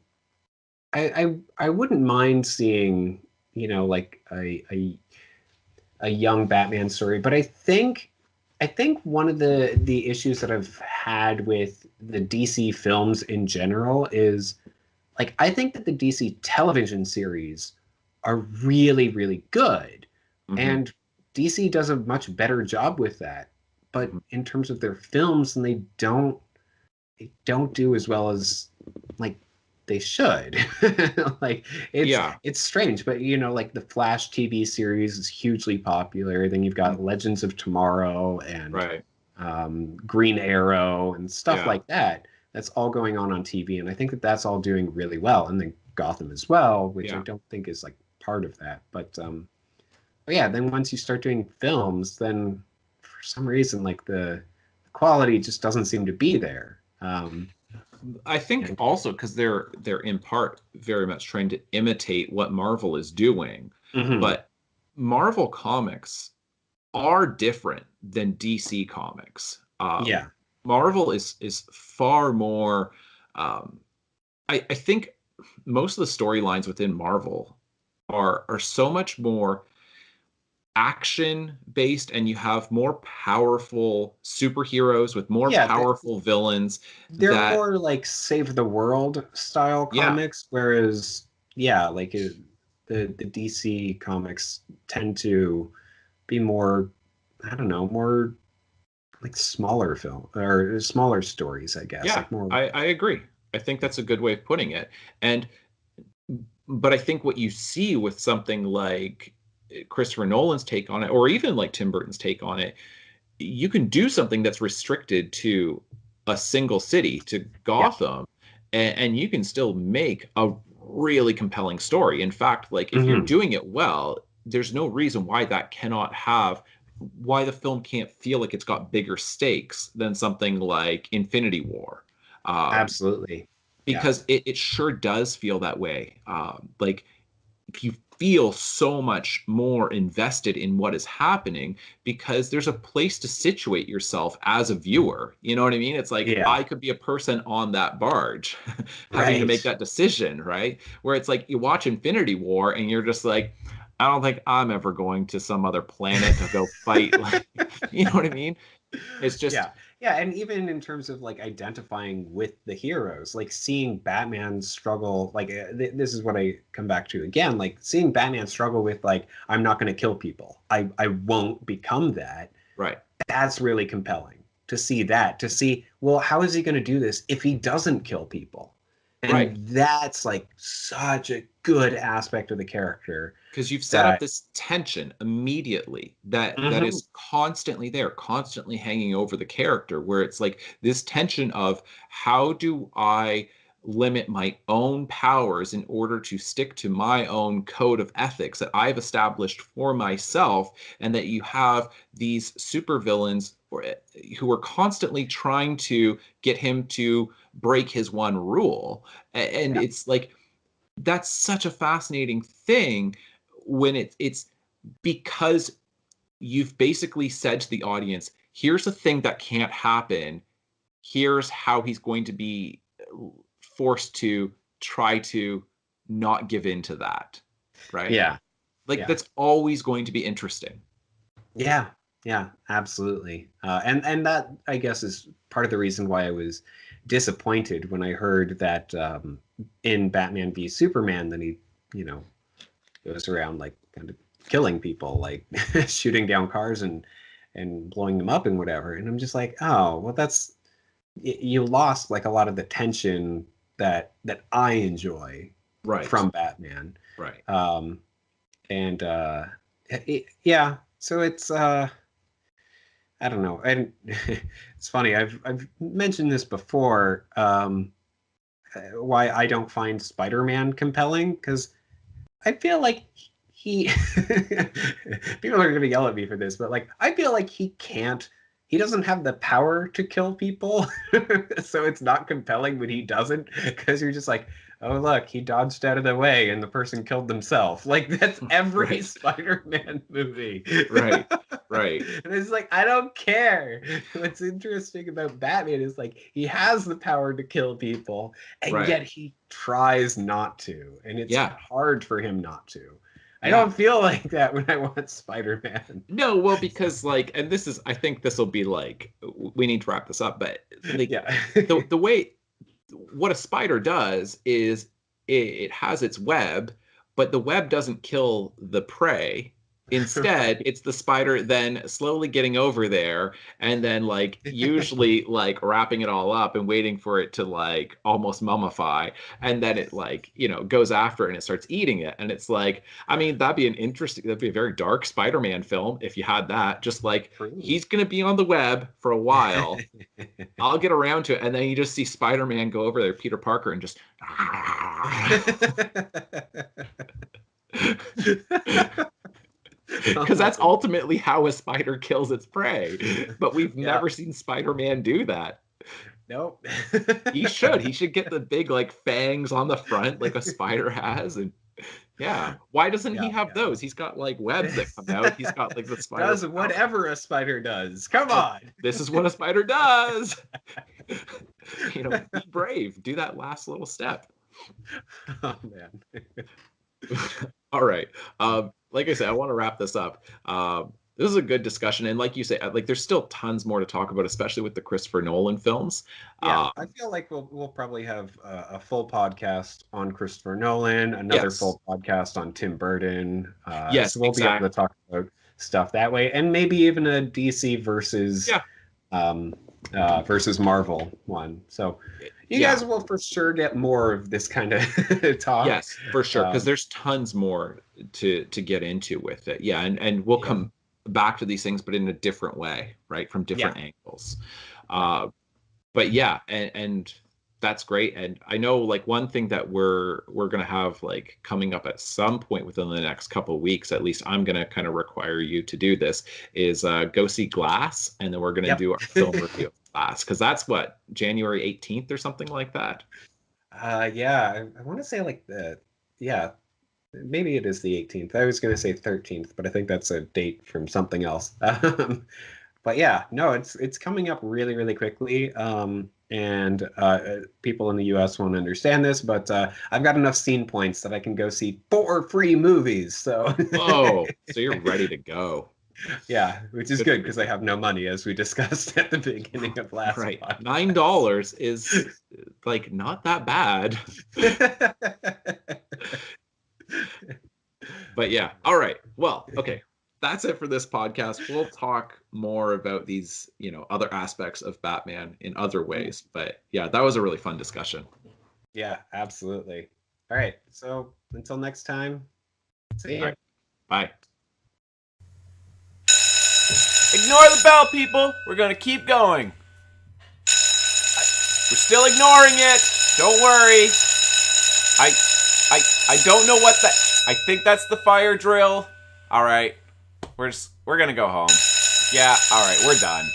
I wouldn't mind seeing, like a young Batman story, but I think one of the issues that I've had with the DC films in general is like I think that the DC television series are really really good, Hmm. and DC does a much better job with that. But Hmm. in terms of their films, and they don't do as well as like they should. Like it's Yeah. it's strange, but like the Flash TV series is hugely popular. Then you've got Hmm. Legends of Tomorrow and Right. Green Arrow and stuff Yeah. like that. That's all going on TV, and I think that that's all doing really well. And then Gotham as well, which I Yeah. don't think is like part of that. But yeah, then once you start doing films, then for some reason like the quality just doesn't seem to be there. I think And also because they're in part very much trying to imitate what Marvel is doing, Mhm. but Marvel comics are different than DC comics. Yeah. Marvel is far more. Um, I think most of the storylines within Marvel are so much more action based, and you have more powerful superheroes with more Yeah, powerful villains they're that, more like save the world style yeah, comics, whereas yeah, like the DC comics tend to be more, I don't know, more like smaller film or smaller stories, I guess, yeah, like more. I agree. I think that's a good way of putting it. And But I think what you see with something like Christopher Nolan's take on it, or even like Tim Burton's take on it, you can do something that's restricted to a single city, to Yeah. Gotham, and you can still make a really compelling story. In fact, like if you're Mhm. doing it well, there's no reason why that cannot have why the film can't feel like it's got bigger stakes than something like Infinity War. Absolutely. Yeah. Because it sure does feel that way. Like you feel so much more invested in what is happening because there's a place to situate yourself as a viewer. You know what I mean? It's like Yeah. I could be a person on that barge having to Right. make that decision, right? Where it's like you watch Infinity War and you're just like, I don't think I'm ever going to some other planet to go fight. Like, you know what I mean? It's just Yeah. Yeah, and even in terms of like identifying with the heroes, like seeing Batman struggle, like this is what I come back to again, like seeing Batman struggle with like I'm not going to kill people. I won't become that. right. That's really compelling to see that, to see, well, how is he going to do this if he doesn't kill people? Right. And that's like such a good aspect of the character Because you've set up that this tension immediately that Mhm. is constantly there, constantly hanging over the character, where it's like this tension of how do I limit my own powers in order to stick to my own code of ethics that I've established for myself, and that you have these supervillains who are constantly trying to get him to break his one rule. And Yeah. it's like that's such a fascinating thing when it's because you've basically said to the audience, here's a thing that can't happen. Here's how he's going to be forced to try to not give in to that. Right? Yeah. Like Yeah. that's always going to be interesting. Yeah, yeah, absolutely. And that I guess is part of the reason why I was disappointed when I heard that in Batman v Superman, then he, you know, goes around like kind of killing people, like shooting down cars and blowing them up and whatever. And I'm just like, oh, well, that's you lost like a lot of the tension that I enjoy Right. from Batman. Right. Um, and yeah, so it's I don't know. And it's funny. I've mentioned this before. Why I don't find Spider-Man compelling, because I feel like he people are gonna yell at me for this, but like I feel like he can't. He doesn't have the power to kill people, so it's not compelling when he doesn't. Because you're just like, oh look, he dodged out of the way and the person killed themselves. Like that's every Right. Spider-Man movie. Right. Right. And it's like, I don't care. What's interesting about Batman is like he has the power to kill people, and Right. yet he tries not to. And it's Yeah. hard for him not to. I Yeah. don't feel like that when I watch Spider-Man. No, well, because like, and this is, I think this will be like, we need to wrap this up, but like, Yeah. the way what a spider does is it has its web, but the web doesn't kill the prey. Instead, it's the spider then slowly getting over there and then like usually like wrapping it all up and waiting for it to like almost mummify. And then it like, goes after it and it starts eating it. And it's like, I mean, that'd be a very dark Spider-Man film if you had that. Just like he's gonna be on the web for a while. I'll get around to it. And then you just see Spider-Man go over there, Peter Parker, and just because that's ultimately how a spider kills its prey. But we've never seen Spider-Man do that. Nope. He should get the big like fangs on the front like a spider has. And yeah, why doesn't he have those? He's got like webs that come out. He's got like the spider does power. whatever a spider does. Come on. This is what a spider does. Be brave. Do that last little step. Oh man. All right. Like I said, I want to wrap this up. This is a good discussion, and like you say, like there's still tons more to talk about, especially with the Christopher Nolan films. Yeah, I feel like we'll probably have a full podcast on Christopher Nolan, another full podcast on Tim Burton. Yes, so we'll be able to talk about stuff that way, and maybe even a DC versus versus Marvel one. So You guys will for sure get more of this kind of talk. Yes, for sure, because there's tons more to get into with it. Yeah, and we'll come back to these things, but in a different way, right? From different angles. But yeah, and that's great. And I know like one thing that we're gonna have like coming up at some point within the next couple of weeks, at least I'm gonna kind of require you to do this, is go see Glass, and then we're gonna do our film review of Glass, because that's what, January 18th or something like that. Yeah, I want to say like maybe it is the 18th. I was going to say 13th, but I think that's a date from something else. But yeah, no, it's coming up really, really quickly. And people in the US won't understand this, but I've got enough scene points that I can go see 4 free movies. So oh, so you're ready to go. Yeah, which is good because I have no money, as we discussed at the beginning of last right. podcast. $9 is like not that bad. But yeah, all right. Well, okay. That's it for this podcast. We'll talk more about these, other aspects of Batman in other ways. But yeah, that was a really fun discussion. Yeah, absolutely. All right. So until next time, see you. Right. Bye. Ignore the bell, people. We're gonna keep going. We're still ignoring it. Don't worry. I don't know what that. I think that's the fire drill. All right. We're gonna go home. Yeah. All right. We're done.